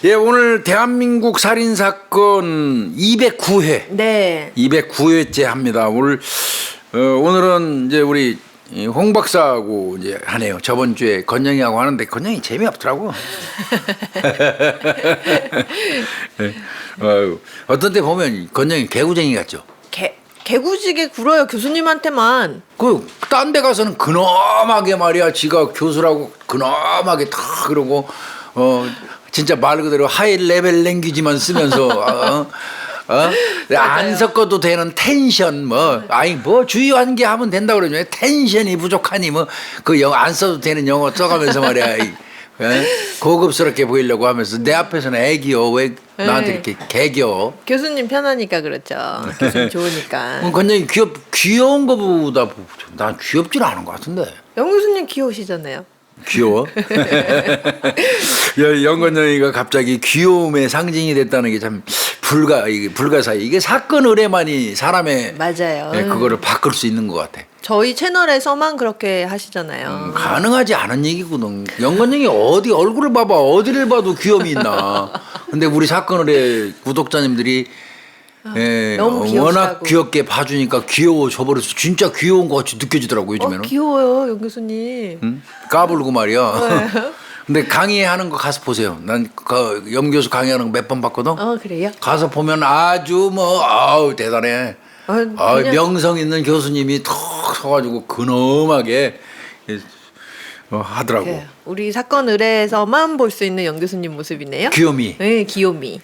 예, 오늘 대한민국 살인사건 209회. 네. 209회째 합니다. 오늘은 이제 우리 홍 박사하고 이제 하네요. 저번 주에 건영이하고 하는데 건영이 재미없더라고. 어떤 때 보면 건영이 개구쟁이 같죠. 개구지게 굴어요, 교수님한테만. 딴 데 가서는 근엄하게 말이야. 지가 교수라고 근엄하게 다 그러고 진짜 말 그대로 하이 레벨 랭귀지만 쓰면서 안 섞어도 되는 텐션 주의한 게 하면 된다 그러죠. 텐션이 부족하니 안 써도 되는 영어 써가면서 말이야. 고급스럽게 보이려고 하면서 내 앞에서는 애기요. 왜 나한테 이렇게 개겨? 교수님 편하니까 그렇죠. 교수님 좋으니까. 굉장히 귀여운 거보다 난 귀엽지는 않은 것 같은데. 영 교수님 귀여우시잖아요. 귀여워? 영건영이가 갑자기 귀여움의 상징이 됐다는 게 참 불가사의. 이게 사건 의뢰만이 사람의 맞아요. 그거를 바꿀 수 있는 것 같아. 저희 채널에서만 그렇게 하시잖아요. 가능하지 않은 얘기거든. 영건영이 어디 얼굴을 봐봐. 어디를 봐도 귀염이 있나. 근데 우리 사건 의뢰 구독자님들이 너무 워낙 귀엽게 봐주니까 귀여워져버려서 진짜 귀여운 것 같이 느껴지더라고 요즘에는. 귀여워요, 영 교수님. 응? 까불고 말이야. 근데 강의하는 거 가서 보세요. 난 그 염교수 강의하는 거 몇 번 봤거든. 그래요? 가서 보면 아주 대단해. 명성 있는 교수님이 턱 서가지고 근엄하게 하더라고. 네, 우리 사건 의뢰에서만 볼 수 있는 영 교수님 모습이네요. 귀요미. 네, 귀요미.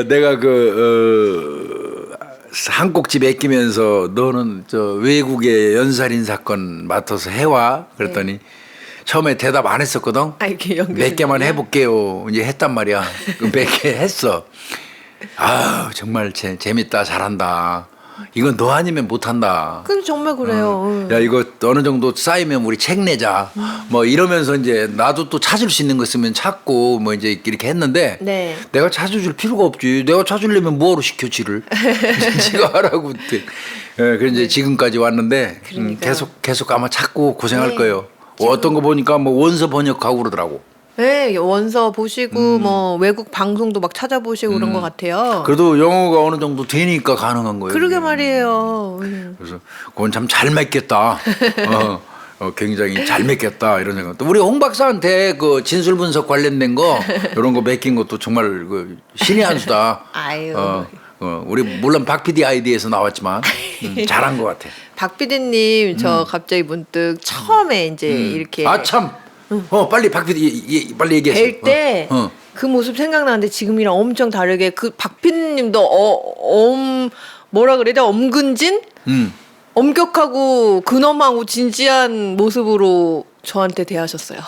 내가 한국집 맡기면서 너는 저 외국의 연살인 사건 맡아서 해와 그랬더니 처음에 대답 안 했었거든. 몇 개만 해볼게요. 이제 했단 말이야. 몇 개 했어. 정말 재밌다, 잘한다. 이건 너 아니면 못한다. 근데 정말 그래요. 야, 이거 어느 정도 쌓이면 우리 책 내자. 이러면서 이제 나도 또 찾을 수 있는 거 있으면 찾고 이제 이렇게 했는데 네. 내가 찾아줄 필요가 없지. 내가 찾으려면 뭐하러 시켜, 지를. 지가 하라고. 그래서 이제 지금까지 왔는데 계속 아마 찾고 고생할 거예요. 어떤 거 보니까 원서 번역하고 그러더라고. 네, 원서 보시고 외국 방송도 막 찾아보시고 그런 것 같아요. 그래도 영어가 어느 정도 되니까 가능한 거예요. 그러게 말이에요. 그래서 그건 참 잘 맺겠다. 굉장히 잘 맺겠다 이런 생각. 또 우리 홍 박사한테 그 진술 분석 관련된 거 이런 거 맡긴 것도 정말 신의 한 수다. 아유. 우리 물론 박 PD 아이디에서 나왔지만 잘한 것 같아. 박 PD님 저 갑자기 문득 처음에 이제 이렇게 참. 빨리 박 PD 빨리 얘기했어. 뵐 때 그 모습 생각나는데 지금이랑 엄청 다르게 그 박 PD님도 뭐라 그래야 돼? 엄근진? 엄격하고 근엄하고 진지한 모습으로 저한테 대하셨어요.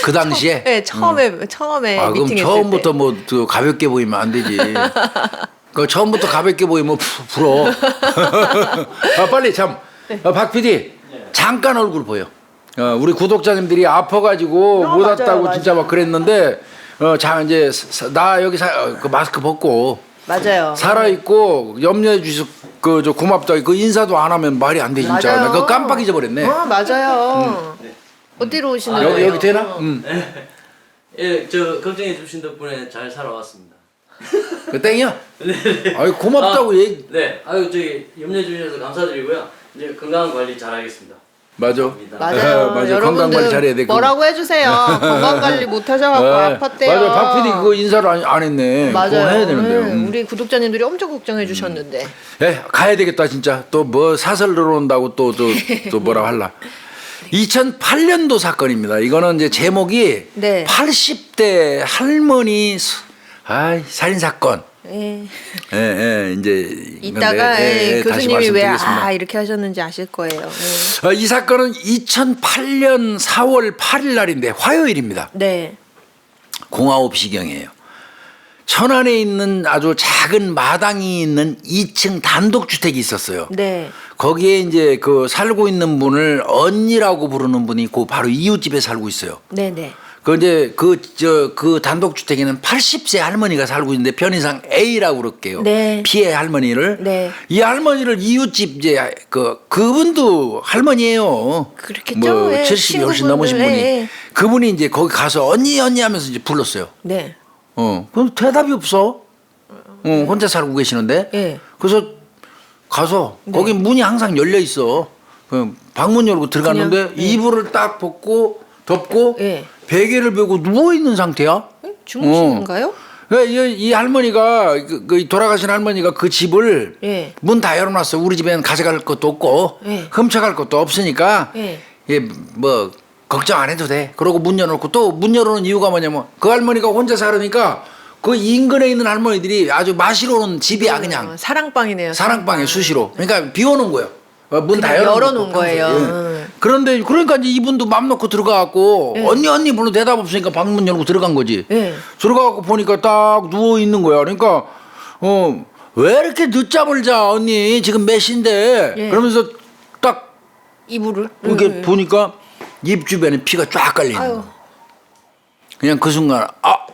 그 당시에? 네, 처음에 그럼 미팅했을 처음부터 때. 가볍게 보이면 안 되지. 처음부터 가볍게 보이면 불어. 빨리 박 PD 잠깐 얼굴 보여. 우리 구독자님들이 아파가지고 못 왔다고 진짜 막 그랬는데 이제 나 여기 그 마스크 벗고 맞아요. 살아있고 염려해 주셔서 저 고맙다. 그 인사도 안 하면 말이 안 돼 진짜. 나 그거 깜빡 잊어버렸네. 맞아요. 어디로 오시는 거예요? 여기 되나? 예, 저 걱정해 주신 덕분에 잘 살아왔습니다. 그 땡이야? 네. 아유 고맙다고 얘기. 네, 저기 염려해 주셔서 감사드리고요. 이제 건강 관리 잘하겠습니다. 맞아. 맞아요. 맞아. 건강 관리 잘해야 돼. 뭐라고 해주세요. 건강 관리 못 하셔갖고 아팠대요. 맞아. 박 PD 그거 인사를 안 했네. 맞아요. 그거 해야 되는데요. 우리 구독자님들이 엄청 걱정해 주셨는데. 가야 되겠다 진짜. 또 사설 들어온다고 또 뭐라 할라. 2008년도 사건입니다. 이거는 이제 제목이 80대 할머니 살인 사건. 이제 이따가 다시 교수님이 왜 말씀드리겠습니다. 이렇게 하셨는지 아실 거예요. 이 사건은 2008년 4월 8일 날인데 화요일입니다. 네. 09시경이에요. 천안에 있는 아주 작은 마당이 있는 2층 단독주택이 있었어요. 네. 거기에 이제 살고 있는 분을 언니라고 부르는 분이 바로 이웃집에 살고 있어요. 네네. 그 단독주택에는 80세 할머니가 살고 있는데 편의상 A라고 그럴게요. 네. 피해 할머니를. 네. 이 할머니를 이웃집 이제 그분도 할머니예요. 그렇겠죠. 뭐 예, 70이 훨씬 친구분들, 넘으신 분이. 예. 그분이 이제 거기 가서 언니 하면서 이제 불렀어요. 네. 그럼 대답이 없어. 혼자 살고 계시는데. 예. 그래서 가서 네. 거기 문이 항상 열려 있어. 그 방문 열고 들어갔는데 그냥, 네. 이불을 딱 벗고 덮고 예. 베개를 베고 누워 있는 상태야. 주무시는가요? 이 할머니가 그 돌아가신 할머니가 그 집을 예. 문 다 열어놨어. 우리 집에는 가져갈 것도 없고 예. 훔쳐갈 것도 없으니까 예. 뭐 걱정 안 해도 돼. 그러고 문 열어놓고 또 문 열어놓은 이유가 뭐냐면 그 할머니가 혼자 살으니까 그 인근에 있는 할머니들이 아주 마시러 오는 집이야 그냥. 사랑방이네요. 사랑방에 수시로. 그러니까 비워놓은 거예요. 문 다 그냥 열어놓고 열어놓은 거예요. 평소에. 그런데 그러니까 이제 이분도 맘 놓고 들어가갖고 예. 언니 불러 대답 없으니까 방문 열고 들어간 거지. 예. 들어가갖고 보니까 딱 누워 있는 거야. 그러니까 왜 이렇게 늦잠을 자 언니 지금 몇 시인데 예. 그러면서 딱 이불을 이렇게 보니까 입 주변에 피가 쫙 깔려 있는 아유. 거야. 그냥 그 순간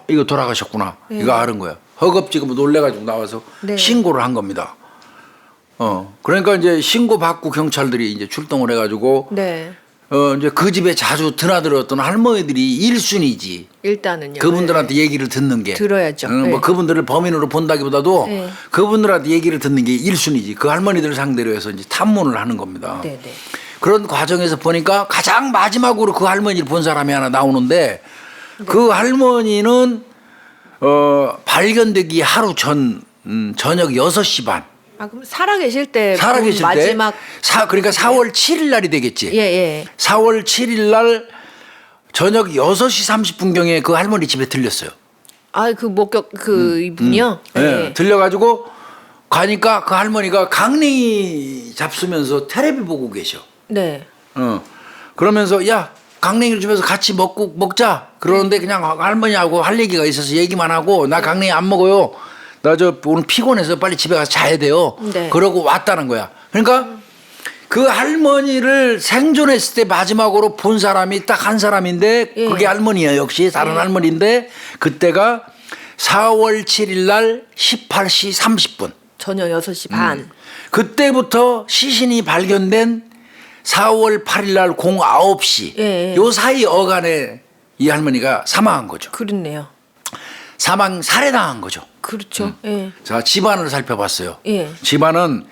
이거 돌아가셨구나 이거 알은 거야. 허겁지겁 놀래가지고 나와서 네. 신고를 한 겁니다. 그러니까 이제 신고 받고 경찰들이 이제 출동을 해가지고 네. 이제 그 집에 자주 드나들었던 할머니들이 1순위지. 일단은요. 그분들한테 얘기를 듣는 게 들어야죠. 뭐 네. 그분들을 범인으로 본다기보다도 네. 그분들한테 얘기를 듣는 게 1순위지. 그 할머니들 상대로 해서 이제 탐문을 하는 겁니다. 네, 네. 그런 과정에서 보니까 가장 마지막으로 그 할머니를 본 사람이 하나 나오는데 네. 그 할머니는 발견되기 하루 전 저녁 6시 반. 그럼 살아계실 때 살아계실 본 때 마지막 그러니까 4월 7일 날이 되겠지. 예, 예. 4월 7일 날 저녁 6시 30분경에 그 할머니 집에 들렸어요. 그 목격 이분이요? 네. 들려가지고 가니까 그 할머니가 강냉이 잡수면서 테레비 보고 계셔. 네. 그러면서 야 강냉이를 주면서 같이 먹자. 그러는데 그냥 할머니하고 할 얘기가 있어서 얘기만 하고 나 강냉이 안 먹어요. 나 오늘 피곤해서 빨리 집에 가서 자야 돼요. 네. 그러고 왔다는 거야. 그러니까 그 할머니를 생존했을 때 마지막으로 본 사람이 딱 한 사람인데 예. 그게 할머니야 역시 다른 할머니인데 그때가 4월 7일 날 18시 30분. 저녁 6시 반. 그때부터 시신이 발견된 4월 8일 날 09시 예. 요 사이 어간에 이 할머니가 사망한 거죠. 그렇네요. 살해당한 거죠. 그렇죠. 예. 자, 집안을 살펴봤어요. 예. 집안은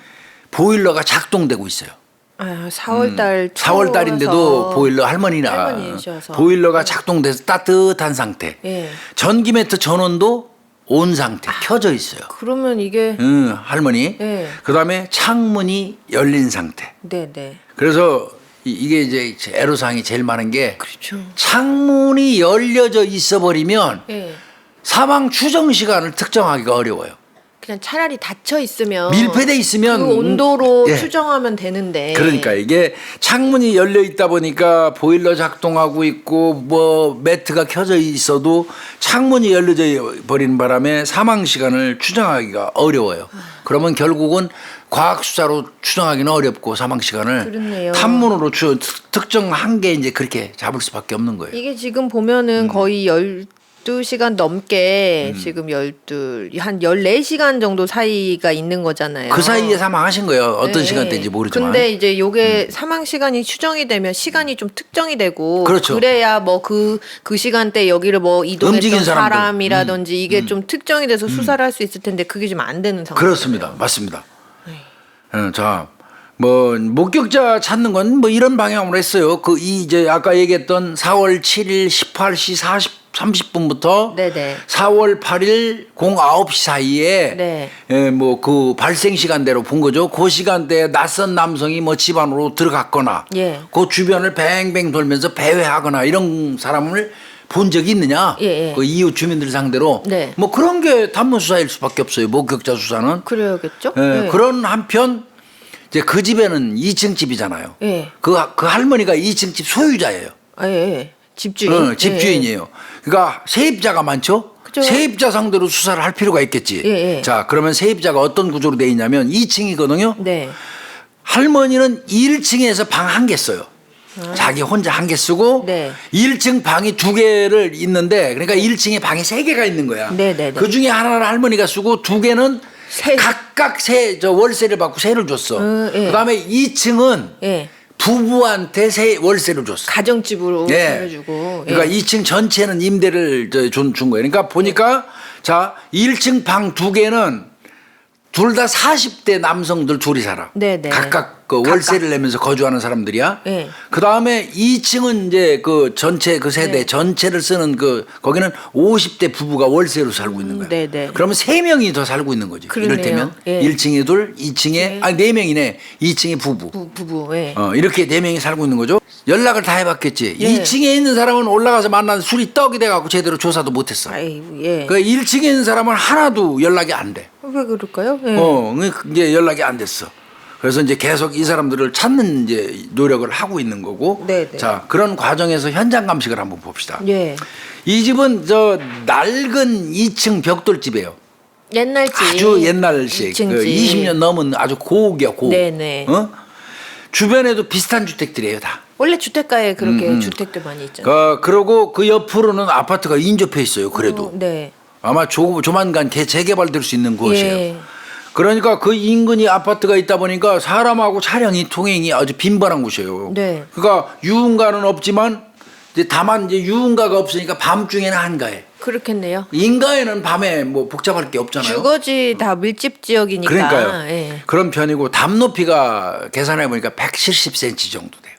보일러가 작동되고 있어요. 4월 달 4월 달인데도 보일러 할머니셔서. 보일러가 작동돼서 따뜻한 상태. 예. 전기 매트 전원도 온 상태 켜져 있어요. 그러면 이게 할머니. 예. 그다음에 창문이 열린 상태. 네, 네. 그래서 이게 이제 애로사항이 제일 많은 게 그렇죠. 창문이 열려져 있어 버리면 예. 사망 추정 시간을 특정하기가 어려워요. 그냥 차라리 닫혀 있으면 밀폐돼 있으면 그 온도로 예. 추정하면 되는데. 그러니까 이게 창문이 열려 있다 보니까 보일러 작동하고 있고 뭐 매트가 켜져 있어도 창문이 열려져 버리는 바람에 사망 시간을 추정하기가 어려워요. 그러면 결국은 과학 수사로 추정하기는 어렵고 사망 시간을 그렇네요. 탐문으로 특정한 게 이제 그렇게 잡을 수밖에 없는 거예요. 이게 지금 보면은 거의 12시간 넘게 지금 한 14시간 정도 사이가 있는 거잖아요. 그 사이에 사망하신 거예요. 어떤 네. 시간대인지 모르지만. 근데 이제 요게 사망 시간이 추정이 되면 시간이 좀 특정이 되고 그렇죠. 그래야 뭐 그 시간대 여기를 뭐 움직인 이동했던 사람들. 사람이라든지 이게 좀 특정이 돼서 수사를 할 수 있을 텐데 그게 좀 안 되는 상황. 그렇습니다. 맞습니다. 자, 뭐 목격자 찾는 건 뭐 이런 방향으로 했어요. 이제 아까 얘기했던 4월 7일 18시 30분부터 네네. 4월 8일 09시 사이에 네. 뭐 그 발생 시간대로 본 거죠. 그 시간대에 낯선 남성이 뭐 집안으로 들어갔거나 예. 그 주변을 뱅뱅 돌면서 배회하거나 이런 사람을 본 적이 있느냐? 예, 예. 그 이웃 주민들 상대로 네. 뭐 그런 게 단문 수사일 수밖에 없어요. 목격자 수사는. 그래야겠죠? 예, 네. 그런 한편 이제 그 집에는 2층 집이잖아요. 예. 그 할머니가 2층 집 소유자예요. 예. 집주인. 집주인이에요. 그러니까 세입자가 많죠. 그죠. 세입자 상대로 수사를 할 필요가 있겠지. 예. 자, 그러면 세입자가 어떤 구조로 돼 있냐면 2층이거든요. 네. 할머니는 1층에서 방 한 개 써요. 자기 혼자 한 개 쓰고 네. 1층 방이 2개를 있는데 그러니까 1층에 방이 3개가 있는 거야. 네네네. 그 중에 하나를 할머니가 쓰고 2개는 세. 각각 저 월세를 받고 세를 줬어. 예. 그다음에 2층은 예. 부부한테 월세를 줬어. 가정집으로 예. 차려주고. 그러니까 예. 2층 전체는 임대를 준 거예요. 그러니까 보니까 자 1층 방 2개는 둘 다 40대 남성들 둘이 살아. 네네. 각각 그 월세를 내면서 거주하는 사람들이야. 네. 그 다음에 2층은 이제 그 전체 그 세대 네. 전체를 쓰는 거기는 50대 부부가 월세로 살고 있는 거야. 네네. 그러면 3명이 더 살고 있는 거지. 그러네요. 이를테면 예. 1층에 둘, 2층에 네. 아니 4명이네. 2층에 부부. 부부. 예. 이렇게 4명이 살고 있는 거죠. 연락을 다 해봤겠지. 예. 2층에 있는 사람은 올라가서 만나서 술이 떡이 돼갖고 제대로 조사도 못했어. 아이 예. 그 1층에 있는 사람은 하나도 연락이 안 돼. 왜 그럴까요? 예. 이제 연락이 안 됐어. 그래서 이제 계속 이 사람들을 찾는 이제 노력을 하고 있는 거고. 네네. 자, 그런 과정에서 현장 감식을 한번 봅시다. 예. 이 집은 저 낡은 2층 벽돌집이에요. 옛날 집. 아주 옛날식. 2층 그 집. 20년 넘은 아주 고옥이야, 고옥. 네네. 주변에도 비슷한 주택들이에요, 다. 원래 주택가에 그렇게 주택들 많이 있잖아요. 그러고 그 옆으로는 아파트가 인접해 있어요, 그래도. 네. 아마 조만간 재개발될 수 있는 곳이에요. 예. 그러니까 그 인근이 아파트가 있다 보니까 사람하고 차량이 통행이 아주 빈번한 곳이에요. 네. 그러니까 유흥가는 없지만 이제 다만 이제 유흥가가 없으니까 밤중에는 한가해. 그렇겠네요. 인가에는 밤에 뭐 복잡할 게 없잖아요. 주거지 다 밀집 지역이니까. 그러니까요. 예. 그런 편이고 담 높이가 계산해 보니까 170cm 정도 돼요.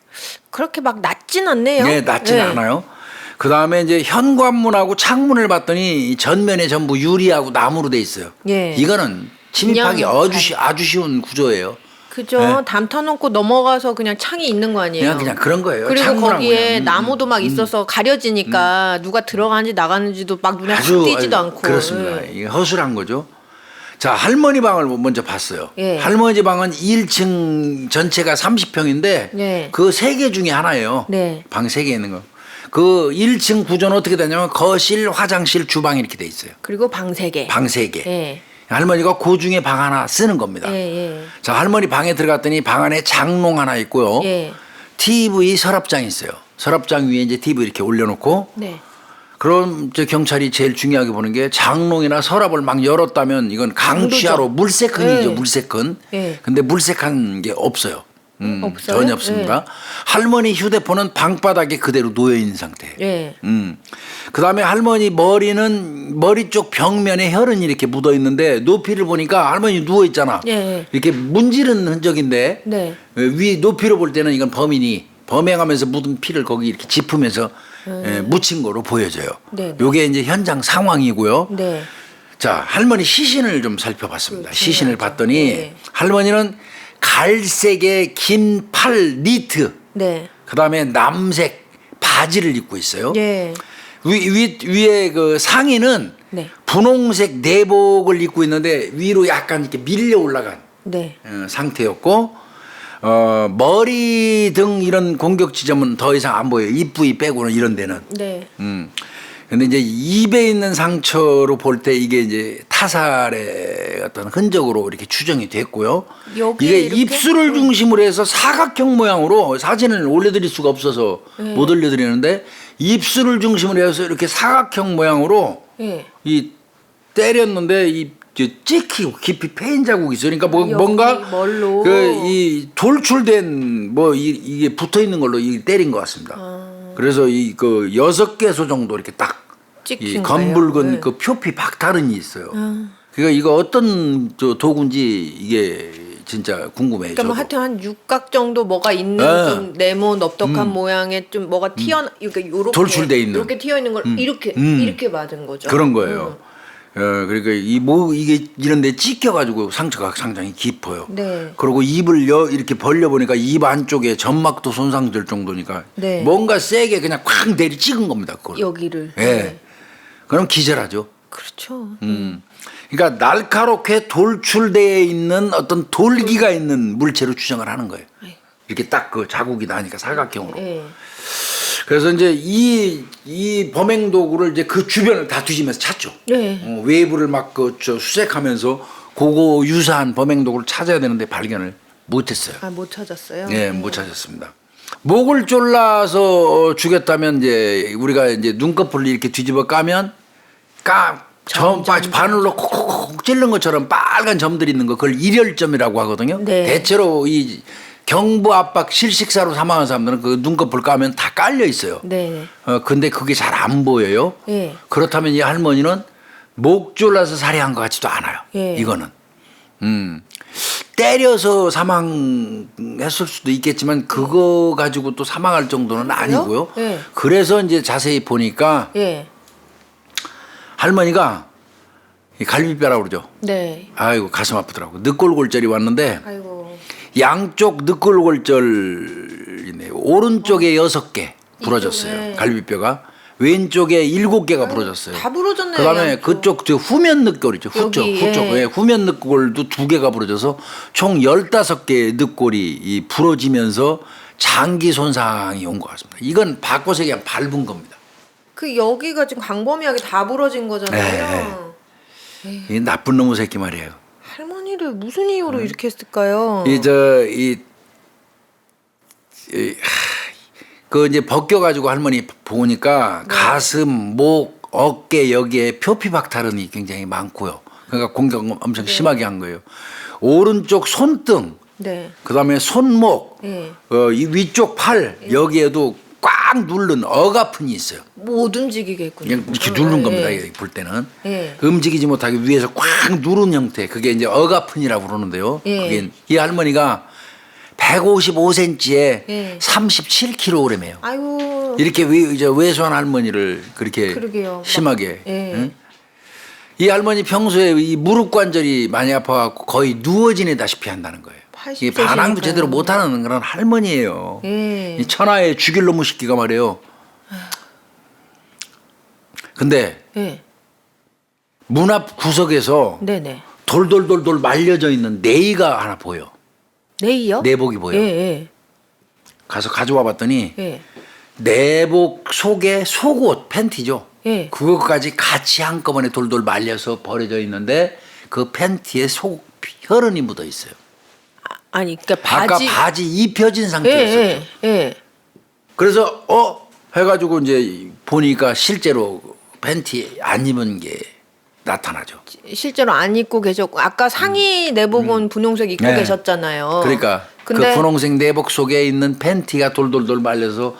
그렇게 막 낮진 않네요. 네, 낮진 예. 않아요. 그 다음에 이제 현관문하고 창문을 봤더니 전면에 전부 유리하고 나무로 돼 있어요. 예. 이거는 침입하기 그냥 아주 쉬운 구조예요. 그죠. 네. 담 터놓고 넘어가서 그냥 창이 있는 거 아니에요. 그냥 그런 거예요. 그리고 창문하고 거기에 그냥. 나무도 막 있어서 가려지니까 누가 들어가는지 나가는지도 막 눈에 확 띄지도 않고. 그렇습니다. 예. 이게 허술한 거죠. 자, 할머니 방을 먼저 봤어요. 예. 할머니 방은 1층 전체가 30평인데 네. 그 3개 중에 하나예요. 네. 방 3개 있는 거. 그 1층 구조는 어떻게 되냐면 거실, 화장실, 주방 이렇게 돼 있어요. 그리고 방 3개. 방 3개. 예. 할머니가 그 중에 방 하나 쓰는 겁니다. 예, 예. 자, 할머니 방에 들어갔더니 방 안에 장롱 하나 있고요. 예. TV 서랍장이 있어요. 서랍장 위에 이제 TV 이렇게 올려놓고 네. 그럼 저 경찰이 제일 중요하게 보는 게 장롱이나 서랍을 막 열었다면 이건 강취하로 물색흔이죠. 예. 물색흔. 예. 근데 물색한 게 없어요. 없어요? 전혀 없습니다. 할머니 휴대폰은 방바닥에 그대로 놓여 있는 상태예요. 예. 그다음에 할머니 머리 쪽 벽면에 혈흔이 이렇게 묻어 있는데 높이를 보니까 할머니 누워 있잖아. 예. 이렇게 문지른 흔적인데 네. 위 높이로 볼 때는 이건 범인이 범행하면서 묻은 피를 거기 이렇게 짚으면서 묻힌 거로 보여져요. 네. 요게 이제 현장 상황이고요. 네. 자, 할머니 시신을 좀 살펴봤습니다. 시신을 봤더니 네. 할머니는 갈색의 긴 팔 니트, 네. 그다음에 남색 바지를 입고 있어요. 예. 위에 그 상의는 네. 분홍색 내복을 입고 있는데 위로 약간 이렇게 밀려 올라간 네. 상태였고 머리 등 이런 공격 지점은 더 이상 안 보여요. 입 부위 빼고는 이런 데는. 네. 근데 이제 입에 있는 상처로 볼 때 이게 이제 타살의 어떤 흔적으로 이렇게 추정이 됐고요. 여기에 이게 이렇게? 입술을 중심으로 해서 사각형 모양으로 사진을 올려드릴 수가 없어서 못 올려드리는데 입술을 중심으로 해서 이렇게 사각형 모양으로 예. 이 때렸는데 이 찍히고 깊이 패인 자국이 있어요. 그러니까 여기 뭔가 뭘로? 그 이 돌출된 뭐 이게 붙어 있는 걸로 이 때린 것 같습니다. 그래서 이 그 6개소 정도 이렇게 딱 이 찍힌 검붉은 거예요? 네. 그 표피 박탈은이 있어요. 그러니까 이거 어떤 저 도구인지 이게 진짜 궁금해요. 그러니까 뭐 저도. 하여튼 한 육각 정도 뭐가 있는 네. 좀 네모넓적한 모양의 좀 뭐가 이렇게 요렇게 돌출돼 있는. 이렇게 튀어 있는 걸 이렇게 맞은 거죠. 그런 거예요. 그러니까 이게 이런데 찢겨가지고 상처가 상당히 깊어요. 네. 그리고 입을 이렇게 벌려 보니까 입 안쪽에 점막도 손상될 정도니까 네. 뭔가 세게 그냥 쾅 내리 찍은 겁니다. 그걸. 여기를. 예. 네. 그럼 기절하죠. 그렇죠. 그러니까 날카롭게 돌출되어 있는 어떤 돌기가 있는 물체로 추정을 하는 거예요. 이렇게 딱 그 자국이 나니까 사각형으로. 예. 그래서 이제 이 범행 도구를 이제 그 주변을 다 뒤지면서 찾죠. 네. 외부를 막 수색하면서 그거 유사한 범행 도구를 찾아야 되는데 발견을 못했어요. 아, 못 찾았어요. 예, 못 찾았습니다. 목을 졸라서 죽였다면 이제 우리가 이제 눈꺼풀을 이렇게 뒤집어 까면 바늘로 콕콕콕 찔른 것처럼 빨간 점들이 있는 거 그걸 일혈점이라고 하거든요. 네. 대체로 이 경부 압박 실식사로 사망한 사람들은 그 눈꺼풀 까면 다 깔려 있어요. 네. 근데 그게 잘 안 보여요. 예. 그렇다면 이 할머니는 목 졸라서 살해한 것 같지도 않아요. 예. 이거는. 때려서 사망했을 수도 있겠지만 그거 가지고 또 사망할 정도는 아니고요. 예. 그래서 이제 자세히 보니까 예. 할머니가 이 갈비뼈라고 그러죠. 네. 아이고 가슴 아프더라고. 늑골골절이 왔는데 아이고. 양쪽 늑골골절이네요. 오른쪽에 6개 부러졌어요. 이쪽에. 갈비뼈가. 왼쪽에 7개가 부러졌어요. 다 부러졌네요. 그다음에 양쪽. 그쪽 저 후면 늑골이죠. 후쪽, 여기, 후쪽. 예. 예, 후면 늑골도 2개가 부러져서 총 15개의 늑골이 이 부러지면서 장기 손상이 온 것 같습니다. 이건 바꿔서 그냥 밟은 겁니다. 그 여기가 지금 광범위하게 다 부러진 거잖아요. 이 나쁜 놈의 새끼 말이에요. 할머니를 무슨 이유로 이렇게 했을까요? 그 이제 벗겨가지고 할머니 보니까 가슴, 목, 어깨 여기에 표피박탈은이 굉장히 많고요. 그러니까 공격 엄청 심하게 한 거예요. 오른쪽 손등, 네. 그다음에 손목, 네. 이 위쪽 팔 여기에도 꽉 누른 억아픈이 있어요. 못 움직이게 했군요. 그냥 이렇게 누른 겁니다. 예. 이게 볼 때는 예. 움직이지 못하게 위에서 꽉 누른 형태. 그게 이제 억아픈이라고 그러는데요. 예. 그게 이 할머니가 155cm에 예. 37kg이에요. 아이고. 이렇게 왜소한 할머니를 그렇게 그러게요. 심하게. 예. 응? 이 할머니 평소에 이 무릎 관절이 많이 아파갖고 거의 누워 지내다시피 한다는 거예요. 80 이 반항도 세시니까요. 제대로 못하는 그런 할머니예요. 예. 이 천하의 죽일 놈의 새끼가 말이에요. 근데 예. 문 앞 구석에서 네네. 돌돌돌돌 말려져 있는 네이가 하나 보여. 네이요? 내복이 보여. 예, 예. 가서 가져와 봤더니 예. 내복 속에 속옷 팬티죠. 예. 그거까지 같이 한꺼번에 돌돌 말려서 버려져 있는데 그 팬티에 속 혈흔이 묻어 있어요. 아니, 그러니까 아까 바지. 바지 입혀진 예, 상태였었죠. 예, 예. 그래서 해가지고 이제 보니까 실제로 팬티 안 입은 게 나타나죠. 실제로 안 입고 계셨고 아까 상의 내복은 분홍색 입고 네. 계셨잖아요. 그러니까 근데 그 분홍색 내복 속에 있는 팬티가 돌돌돌 말려서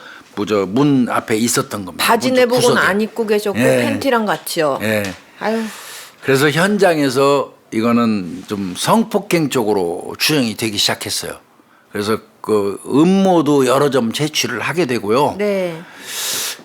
문 앞에 있었던 겁니다. 바지 문 쪽 내복은 구석에. 안 입고 계셨고 예. 팬티랑 같이요. 예. 아유. 그래서 현장에서 이거는 좀 성폭행 쪽으로 추정이 되기 시작했어요. 그래서 그 음모도 여러 점 제출을 하게 되고요. 네.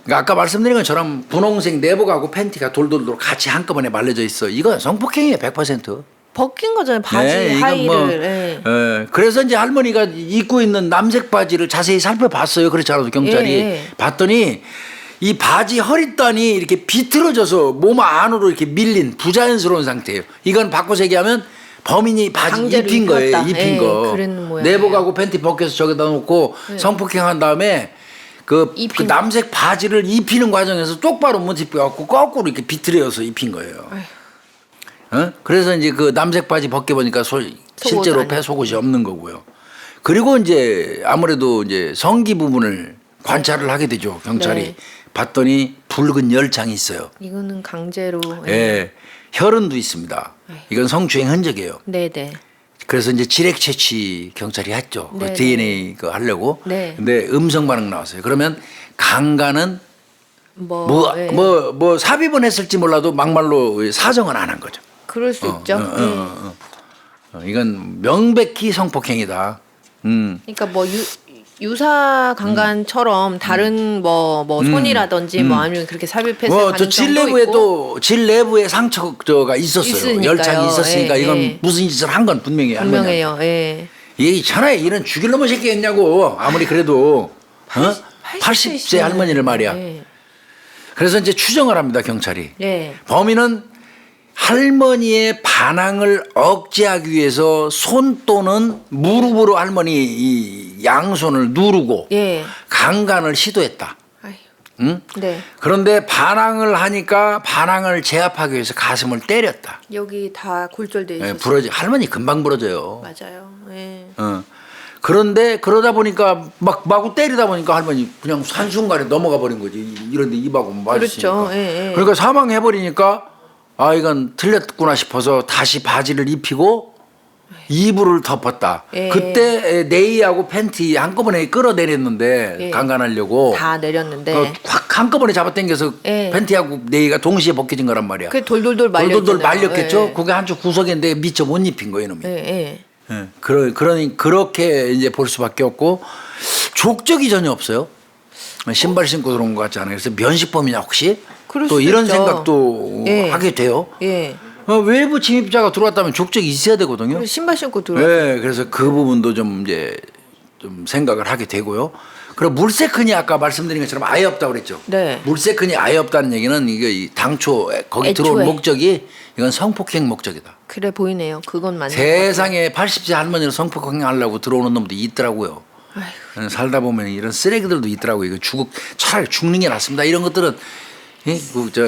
그러니까 아까 말씀드린 것처럼 분홍색 내복하고 팬티가 돌돌돌 같이 한꺼번에 말려져 있어. 이건 성폭행이에요, 100%. 벗긴 거잖아요. 바지 이건 하의를. 예. 그래서 이제 할머니가 입고 있는 남색 바지를 자세히 살펴봤어요. 그렇지 않아도 경찰이. 예. 봤더니 이 바지 허리단이 이렇게 비틀어져서 몸 안으로 이렇게 밀린 부자연스러운 상태예요. 이건 바꿔서 얘기하면 범인이 바지 강제로 입힌 거예요. 입혔다. 입힌 예, 거. 그런 모양이에요. 내복하고 팬티 벗겨서 저기다 놓고 성폭행한 다음에 그 입힌. 남색 바지를 입히는 과정에서 똑바로 못 입혀갖고 거꾸로 이렇게 비틀어서 입힌 거예요. 그래서 이제 그 남색 바지 벗겨보니까 실제로 아니고. 배 속옷이 없는 거고요. 그리고 이제 아무래도 이제 성기 부분을 관찰을 하게 되죠. 경찰이. 네. 봤더니 붉은 열창이 있어요. 이거는 강제로. 예. 혈흔도 있습니다. 이건 성추행 흔적이에요. 네네. 그래서 이제 지렉 채취 경찰이 했죠. 그 네. DNA 그 하려고. 네. 근데 음성 반응 나왔어요. 그러면 강간은 예. 뭐 삽입은 했을지 몰라도 막말로 사정은 안 한 거죠. 그럴 수 있죠. 이건 명백히 성폭행이다. 그러니까 뭐 유사 강간처럼 다른 뭐 손이라든지 뭐 아니면 그렇게 삽입했을 저 질 가능성도 있고. 내부에도 질 내부에 상처가 있었어요. 있으니까요. 열창이 있었으니까 예, 이건 예. 무슨 짓을 한 건 분명히 한 거냐. 분명해요. 예. 이 천하에 이런 죽일 놈의 새끼였냐고. 아무리 그래도 80세 할머니를 말이야. 예. 그래서 이제 추정을 합니다 경찰이. 예. 범인은 할머니의 반항을 억제하기 위해서 손 또는 무릎으로 할머니 이 양손을 누르고 예. 강간을 시도했다. 아휴. 응? 네. 그런데 반항을 하니까 반항을 제압하기 위해서 가슴을 때렸다. 여기 다 골절돼 예, 있어요. 부러져. 할머니 금방 부러져요. 맞아요. 예. 그런데 그러다 보니까 막 마구 때리다 보니까 할머니 그냥 한순간에 넘어가 버린 거지. 이런데 입하고 맞으시니까. 그렇죠. 예, 예. 그러니까 사망해 버리니까 아 이건 틀렸구나 싶어서 다시 바지를 입히고 이불을 덮었다. 예. 그때 네이하고 팬티 한꺼번에 끌어내렸는데 예. 강간하려고 다 내렸는데. 확 한꺼번에 잡아당겨서 예. 팬티하고 네이가 동시에 벗겨진 거란 말이야. 그 돌돌돌 말렸잖아요. 돌돌돌 말렸겠죠. 예. 그게 한쪽 구석인데 미처 못 입힌 거예요, 이놈이. 예, 예. 예. 그렇게 이제 볼 수밖에 없고 족적이 전혀 없어요. 신발 신고 들어온 것 같지 않아요. 그래서 면식범이냐 혹시? 그럴 또 수도 이런 있죠. 생각도 예. 하게 돼요. 예. 외부 침입자가 들어왔다면 족적이 있어야 되거든요. 그리고 신발 신고 들어. 네, 그래서 그 부분도 좀 이제 좀 생각을 하게 되고요. 그리고 물세큰이 아까 말씀드린 것처럼 아예 없다고 그랬죠. 네. 물세큰이 아예 없다는 얘기는 이게 이 당초 거기 들어온 애초에. 목적이 이건 성폭행 목적이다. 그래 보이네요. 그건 맞는 세상에 80세 할머니를 성폭행 하려고 들어오는 놈도 있더라고요. 살다 보면 이런 쓰레기들도 있더라고요. 이거 차라리 죽는 게 낫습니다. 이런 것들은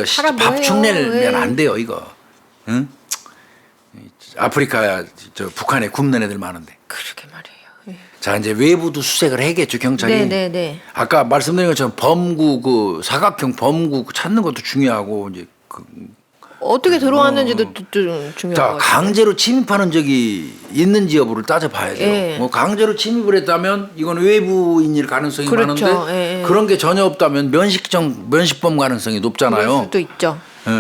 살아 뭐예요? 밥축 내면 예. 안 돼요, 이거. 응? 아프리카 북한에 굶는 애들 많은데. 그러게 말이에요. 예. 자 이제 외부도 수색을 해야겠죠 경찰이. 네네네. 아까 말씀드린 것처럼 범구 그 사각형 범구 찾는 것도 중요하고 이제 어떻게 들어왔는지도 좀 중요한 자 것 같아요. 강제로 침입하는 적이 있는지 여부를 따져봐야 돼요. 예. 뭐 강제로 침입을 했다면 이건 외부인일 가능성이 그렇죠. 많은데 예, 예. 그런 게 전혀 없다면 면식범 가능성이 그럴 높잖아요. 수도 있죠.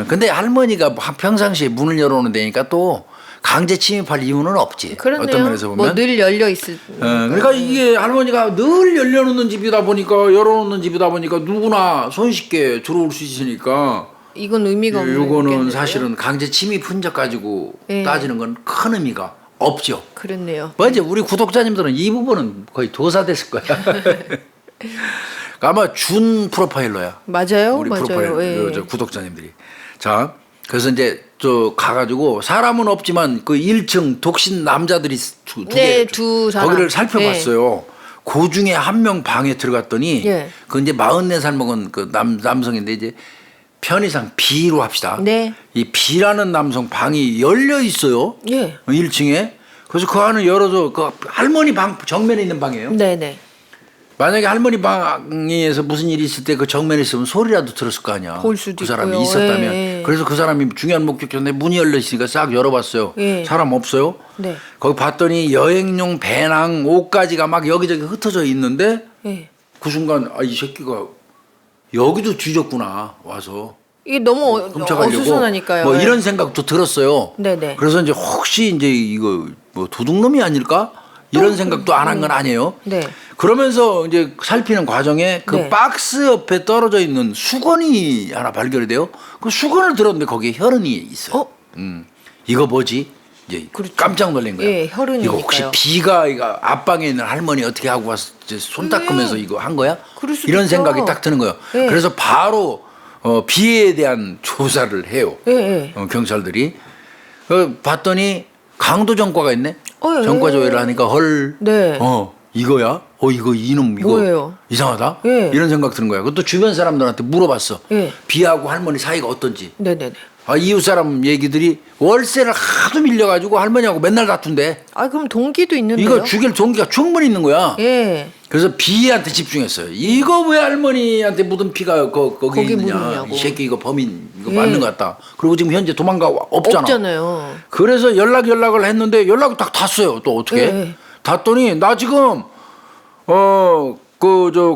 근데 할머니가 평상시에 문을 열어놓는 데니까 또 강제 침입할 이유는 없지. 그렇네요. 어떤 면에서 보면. 뭐 늘 열려 있을. 그러니까 이게 할머니가 늘 열려놓는 집이다 보니까 열어놓는 집이다 보니까 누구나 손쉽게 들어올 수 있으니까 이건 의미가 없는. 요거는 거겠는데요? 사실은 강제 침입 흔적 가지고 예. 따지는 건 큰 의미가 없죠. 그렇네요. 뭐 이제 우리 구독자님들은 이 부분은 거의 도사됐을 거야. 아마 준 프로파일러야. 맞아요. 우리 맞아요. 프로파일 예. 저 구독자님들이. 자, 그래서 이제 저 가가지고 사람은 없지만 그 1층 독신 남자들이 두 네, 개, 두 사람. 거기를 살펴봤어요. 그 중에 한 명 방에 들어갔더니 예. 그 이제 44살 먹은 그 남성인데 이제 편의상 B로 합시다. 네. 이 B라는 남성 방이 열려 있어요. 예. 1층에. 그래서 그 안을 열어서 그 할머니 방 정면에 있는 방이에요. 네네. 만약에 할머니 방에서 무슨 일이 있을 때 그 정면에 있으면 소리라도 들었을 거 아니야. 볼 수도 그 사람이 있고요. 있었다면. 예, 예. 그래서 그 사람이 중요한 목적지인데 문이 열려 있으니까 싹 열어봤어요. 예. 사람 없어요. 네. 거기 봤더니 여행용 배낭 옷가지가 막 여기저기 흩어져 있는데 예. 그 순간 아, 이 새끼가 여기도 뒤졌구나 와서 이게 너무 훔쳐가려고 어수선하니까요. 뭐 예. 이런 생각도 들었어요. 네네. 그래서 이제 혹시 이제 이거 뭐 도둑놈이 아닐까 이런 생각도 안 한 건 아니에요. 네. 그러면서 이제 살피는 과정에 그 네. 박스 옆에 떨어져 있는 수건이 하나 발견이 돼요. 그 수건을 들었는데 거기에 혈흔이 있어요. 어? 이거 뭐지? 이제 그렇죠. 깜짝 놀란 거예요. 예, 혈흔이니까요. 이거 혹시 비가 이거 앞방에 있는 할머니 어떻게 하고 와서 이제 손 닦으면서 이거 한 거야? 그럴 수도 이런 있죠. 생각이 딱 드는 거예요. 예. 그래서 바로 비에 대한 조사를 해요. 예, 예. 경찰들이 봤더니 강도 전과가 있네. 예. 전과 조회를 하니까 헐. 네. 이거야? 이거 이놈 이거 뭐예요? 이상하다. 예. 이런 생각 드는 거야. 그것도 주변 사람들한테 물어봤어. 예. 비하고 할머니 사이가 어떤지. 네네네. 이웃 사람 얘기들이 월세를 하도 밀려가지고 할머니하고 맨날 다툰대. 아 그럼 동기도 있는데요? 이거 죽일 동기가 충분히 있는 거야. 예. 그래서 비한테 집중했어요. 이거 왜 할머니한테 묻은 피가 거기 거기 있느냐. 묻느냐고. 이 새끼 이거 범인 이거 예. 맞는 것 같다. 그리고 지금 현재 도망가 없잖아. 없잖아요. 그래서 연락을 했는데 연락이 딱 닿았어요. 또 어떻게? 예. 닿더니 나 지금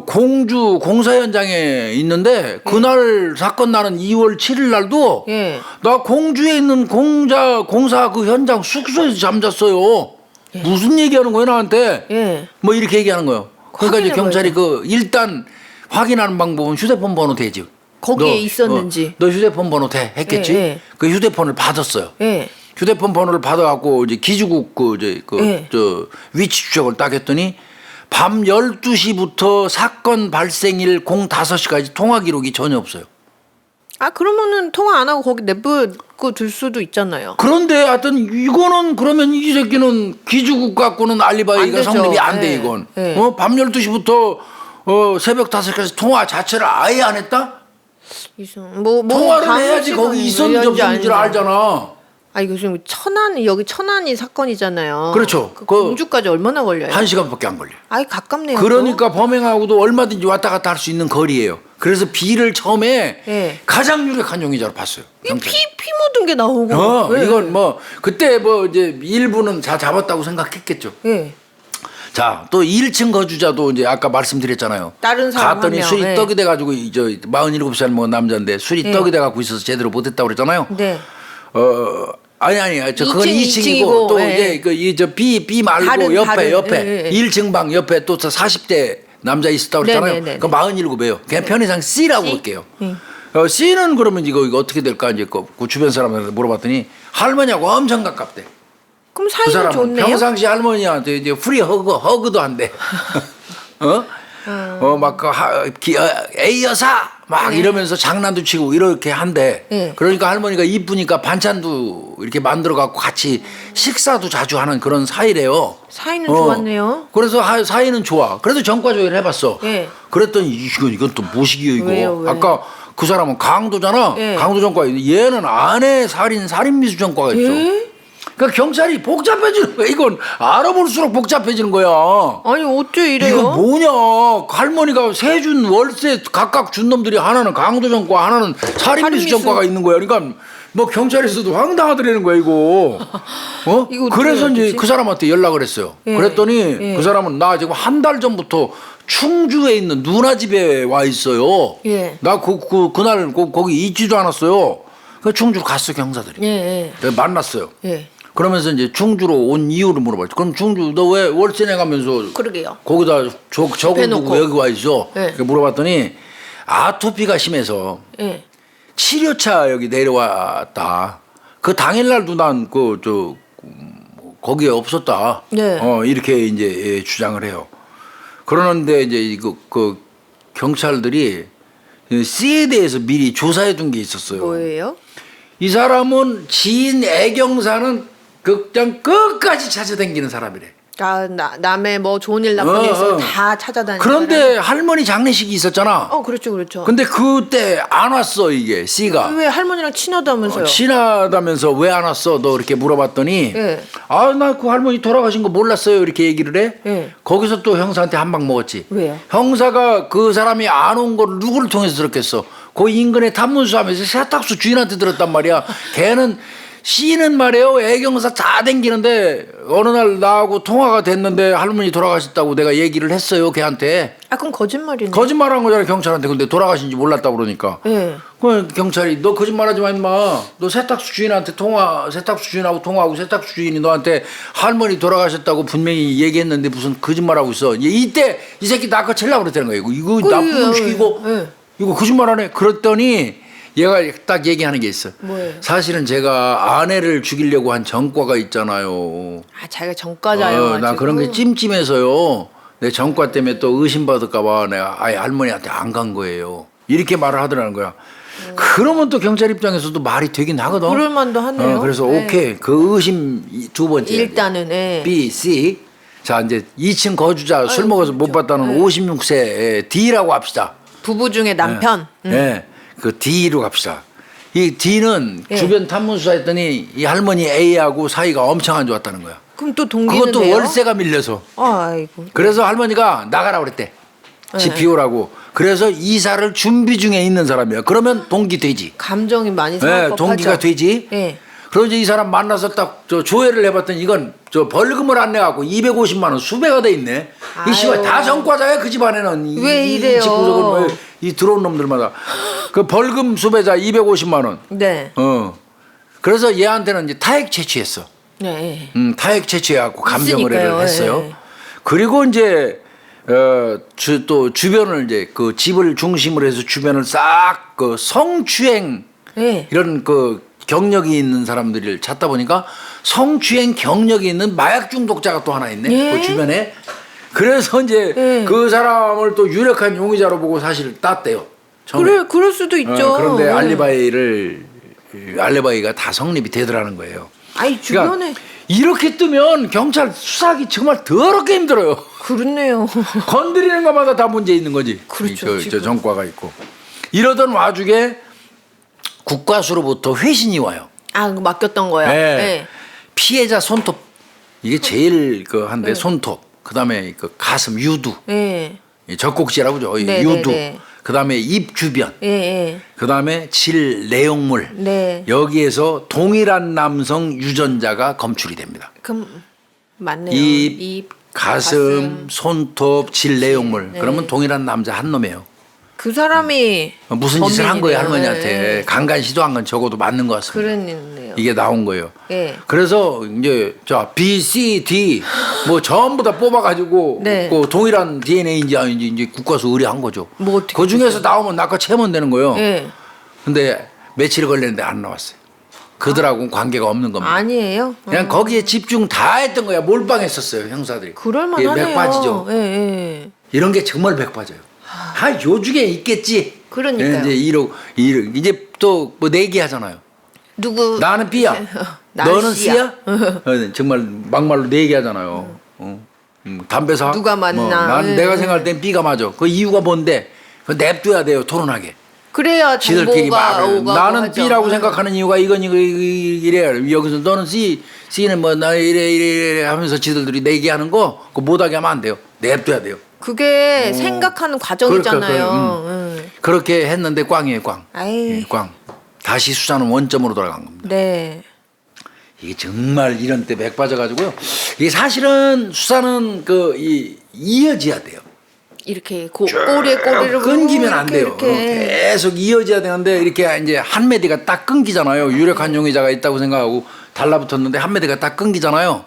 공주 공사 현장에 있는데 그날 사건 나는 2월 7일 날도 예. 나 공주에 있는 공사 그 현장 숙소에서 잠잤어요. 무슨 얘기하는 거야 나한테? 예. 뭐 이렇게 얘기하는 거예요. 그러니까 이제 확인해봐야죠. 경찰이 일단 확인하는 방법은 휴대폰 번호 되지. 거기에 있었는지. 너 휴대폰 번호 돼 했겠지. 예, 예. 그 휴대폰을 받았어요. 예. 휴대폰 번호를 받아갖고 이제 기지국 예. 위치 추적을 딱 했더니 밤 12시부터 사건 발생일 05시까지 통화 기록이 전혀 없어요. 아 그러면은 통화 안 하고 거기 내버리고 둘 수도 있잖아요. 그런데 하여튼 이거는 그러면 이 새끼는 기지국 갖고는 안 알리바이가 되죠. 성립이 안 돼 예. 이건. 예. 밤 12시부터 새벽 5시까지 통화 자체를 아예 안 했다? 뭐 통화를 방송 해야지 거기 시간이 있었는지 열렸는지 없었는지를 아닌지. 알잖아. 아 이거 지금 여기 천안이 사건이잖아요. 그렇죠. 그 그 공주까지 얼마나 걸려요? 1시간밖에 안 걸려요. 아이 가깝네요. 그러니까 범행하고도 얼마든지 왔다 갔다 할 수 있는 거리예요. 그래서 비를 처음에 예. 가장 유력한 용의자로 봤어요. 피 경찰이. 묻은 게 나오고. 예. 이건 뭐 그때 뭐 이제 일부는 다 잡았다고 생각했겠죠. 예. 자, 또 1층 거주자도 이제 아까 말씀드렸잖아요. 다른 사람 갔더니 한 명. 술이 예. 떡이 돼가지고 저 47살 먹은 남자인데 술이 예. 떡이 돼갖고 있어서 제대로 못했다고 그랬잖아요. 네. 아니 저 그건 2층, 2층이고 또 예. 이제 그이저비 말고 다른, 옆에 예, 예. 1층 방 옆에 또 40대 남자 있었다고 그랬잖아요. 네네네. 그 47이에요. 그냥 편의상 C라고 C? 할게요. C는 그러면 이거 어떻게 될까 이제 그 주변 사람한테 물어봤더니 할머니하고 엄청 가깝대. 그럼 그 사이는 사람은 좋네요. 평상시 할머니한테 이제 프리 허그도 한대. 에이 여사 막 네. 이러면서 장난도 치고 이렇게 한대. 네. 그러니까 할머니가 이쁘니까 반찬도 이렇게 만들어 갖고 같이 식사도 자주 하는 그런 사이래요. 사이는 좋았네요. 그래서 사이는 좋아. 그래서 전과 조회를 해봤어. 네. 그랬더니 이건 또 뭐시기요 이거. 왜요, 왜? 아까 그 사람은 강도잖아. 네. 강도 전과. 얘는 아내 살인 미수 전과가 있죠. 예? 그러니까 경찰이 복잡해지는 거야. 이건 알아볼수록 복잡해지는 거야. 아니 어째 이래요? 이거 뭐냐? 할머니가 세 준 월세 각각 준 놈들이 하나는 강도전과 하나는 살인미수 전과가 있는 거야. 그러니까 뭐 경찰에서도 황당하더라는 거야 이거. 이거 그래서 어떻게 이제 해야 그 사람한테 연락을 했어요. 예. 그랬더니 예. 그 사람은 나 지금 한 달 전부터 충주에 있는 누나 집에 와 있어요. 예. 나 그날 거기 있지도 않았어요. 그 충주 갔어 경사들이. 예, 내가 만났어요. 예. 그러면서 이제 충주로 온 이유를 물어봤죠. 그럼 충주 너 왜 월세 내가면서 그러게요. 거기다 저거 해놓고. 두고 여기 와 있어? 네. 그래서 물어봤더니 아토피가 심해서 예. 치료차 여기 내려왔다. 그 당일날도 난 거기에 없었다. 네. 이렇게 이제 예, 주장을 해요. 그러는데 이제 그 경찰들이 C에 대해서 미리 조사해 둔 게 있었어요. 뭐예요? 이 사람은 지인 애경사는 극장 끝까지 찾아다니는 사람이래. 남의 뭐 좋은 일 나쁜 일 있으면 다 찾아다니는 그런데 할머니 장례식이 있었잖아. 그렇죠, 그렇죠. 근데 그때 안 왔어 이게 C가. 왜 할머니랑 친하다면서요? 친하다면서 왜 안 왔어? 너 이렇게 물어봤더니 예. 나 그 할머니 돌아가신 거 몰랐어요 이렇게 얘기를 해. 예. 거기서 또 형사한테 한 방 먹었지. 왜요? 형사가 그 사람이 안 온 걸 누구를 통해서 들었겠어? 그 인근에 탐문수하면서 세탁소 주인한테 들었단 말이야. 걔는 C는 말이에요. 애경사 다 댕기는데 어느 날 나하고 통화가 됐는데 할머니 돌아가셨다고 내가 얘기를 했어요. 걔한테. 그럼 거짓말이네. 거짓말한 거잖아 경찰한테. 근데 돌아가신지 몰랐다고 그러니까. 예. 그 경찰이 너 거짓말하지 마 임마. 너 세탁소 주인한테 세탁소 주인하고 통화하고 세탁소 주인이 너한테 할머니 돌아가셨다고 분명히 얘기했는데 무슨 거짓말하고 있어. 이때 이 새끼 나 아까 칠라고 그랬다는 거야. 이거 나쁜 놈식이고 예. 이거 거짓말하네. 그랬더니 얘가 딱 얘기하는 게 있어. 뭐예요? 사실은 제가 아내를 죽이려고 한 전과가 있잖아요. 자기가 전과자요. 나 그런 게 찜찜해서요. 내 전과 때문에 또 의심받을까봐 내가 아예 할머니한테 안 간 거예요. 이렇게 말을 하더라는 거야. 그러면 또 경찰 입장에서도 말이 되긴 하거든. 그럴 만도 하네요. 그래서 네. 오케이. 그 의심 두 번째. 일단은 예. B, C. 자 이제 2층 거주자 술 먹어서 못 봤다는 56세 D라고 합시다. 부부 중에 남편. 네. 그 D로 갑시다. 이 D는 예. 주변 탐문수사했더니 이 할머니 A하고 사이가 엄청 안 좋았다는 거야. 그럼 또 동기는 그것도 돼요? 월세가 밀려서. 아이고. 그래서 할머니가 나가라고 그랬대. 집 비우라고. 그래서 이사를 준비 중에 있는 사람이야. 그러면 동기 되지. 감정이 많이 상할 법하죠. 동기가 되지. 예. 그래서 이제 이 사람 만나서 딱 조회를 해봤더니 이건 벌금을 안 내갖고 250만 원 수배가 돼 있네. 이 씨발 아유. 다 전과자야 그 집안에는. 왜 이래요? 이 집구석은 이 들어온 놈들마다 그 벌금 수배자 250만 원. 네. 그래서 얘한테는 이제 타액 채취했어. 네. 타액 채취해갖고 감정을 있으니까요. 했어요. 예. 그리고 이제 또 주변을 이제 그 집을 중심으로 해서 주변을 싹 그 성추행 예. 이런 그 경력이 있는 사람들을 찾다 보니까 성추행 경력이 있는 마약 중독자가 또 하나 있네. 예. 그 주변에. 그래서 이제 예. 그 사람을 또 유력한 용의자로 보고 사실 땄대요. 처음에. 그럴 수도 있죠. 그런데 예. 알리바이가 다 성립이 되더라는 거예요. 아니 주변에 그러니까 이렇게 뜨면 경찰 수사하기 정말 더럽게 힘들어요. 그렇네요. 건드리는 것마다 다 문제 있는 거지. 그렇죠, 저 지금. 전과가 있고. 이러던 와중에 국가수로부터 회신이 와요. 아, 그 맡겼던 거요. 예. 네. 피해자 손톱 이게 제일 그 한데 손톱 그다음에 그 가슴 유두 예. 이 젖꼭지라고 그러죠. 이 네, 유두 네, 네. 그다음에 입 주변 예, 예. 그다음에 질 내용물 네. 여기에서 동일한 남성 유전자가 검출이 됩니다. 그럼 맞네요. 입, 가슴, 손톱, 질 내용물 네. 그러면 동일한 남자 한 놈이에요. 그 사람이 무슨 짓을 한 거예요 범인이네요. 할머니한테 예. 강간 시도한 건 적어도 맞는 것 같습니다. 그랬네요. 이게 나온 거예요. 예. 그래서 이제 자 B, C, D 뭐 전부 다 뽑아가지고 네. 그 동일한 DNA인지 아닌지 이제 국가에서 의뢰한 거죠. 뭐 어떻게 그 중에서 나오면 낙하 채면 되는 거예요. 예. 근데 며칠 걸렸는데 안 나왔어요. 그들하고는 관계가 없는 겁니다. 아니에요. 그냥 거기에 집중 다 했던 거야. 몰빵했었어요 형사들이. 그럴만 이게 하네요. 맥빠지죠. 예, 예. 이런 게 정말 맥빠져요. 요중에 있겠지. 그러니까요. 이제 이제 또 뭐 내기하잖아요. 누구 나는 B야. 나는 너는 C야. C야? 정말 막말로 내기하잖아요. 담배 사. 누가 맞나. 나는 내가 생각할 땐 B가 맞아. 그 이유가 뭔데? 그 냅둬야 돼요. 토론하게. 그래야 지들끼리 정보가 말을. 오가고 나는 하죠. B라고 생각하는 이유가 이건 이래. 여기서 너는 C는 뭐 나 이래 하면서 지들들이 내기하는 거 그거 못하게 하면 안 돼요. 냅둬야 돼요. 그게 생각하는 과정이잖아요. 그렇게 했는데 꽝이에요, 꽝. 아이. 예, 꽝. 다시 수사는 원점으로 돌아간 겁니다. 네. 이게 정말 이런 때 맥 빠져가지고요. 이게 사실은 수사는 이어져야 돼요. 이렇게 꼬리를 끊기면 안 돼요. 이렇게. 계속 이어져야 되는데 이렇게 이제 한 매디가 딱 끊기잖아요. 유력한 용의자가 있다고 생각하고 달라붙었는데 한 매디가 딱 끊기잖아요.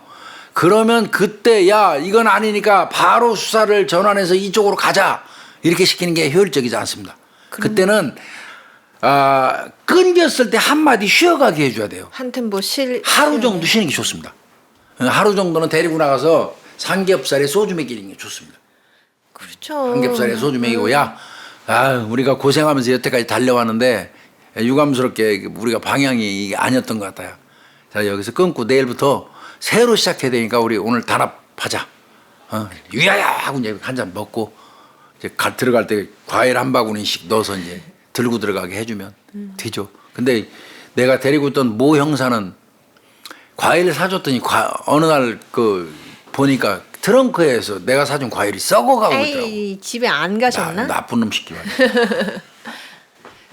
그러면 그때 야 이건 아니니까 바로 수사를 전환해서 이쪽으로 가자 이렇게 시키는 게 효율적이지 않습니다. 그때는 끊겼을 때 한마디 쉬어가게 해줘야 돼요. 한 템포 하루 정도 쉬는 게 좋습니다. 하루 정도는 데리고 나가서 삼겹살에 소주 먹이는 게 좋습니다. 그렇죠. 삼겹살에 소주 먹이고 야 우리가 고생하면서 여태까지 달려왔는데 유감스럽게 우리가 방향이 이게 아니었던 것 같아요. 자 여기서 끊고 내일부터 새로 시작해야 되니까 우리 오늘 단합하자. 유야야 하고 이제 한 잔 먹고 이제 들어갈 때 과일 한 바구니씩 넣어서 이제 들고 들어가게 해주면 되죠. 근데 내가 데리고 있던 모 형사는 과일을 사줬더니 어느 날 보니까 트렁크에서 내가 사준 과일이 썩어가고 있더라고. 에이, 집에 안 가셨나? 나쁜 놈 시키고.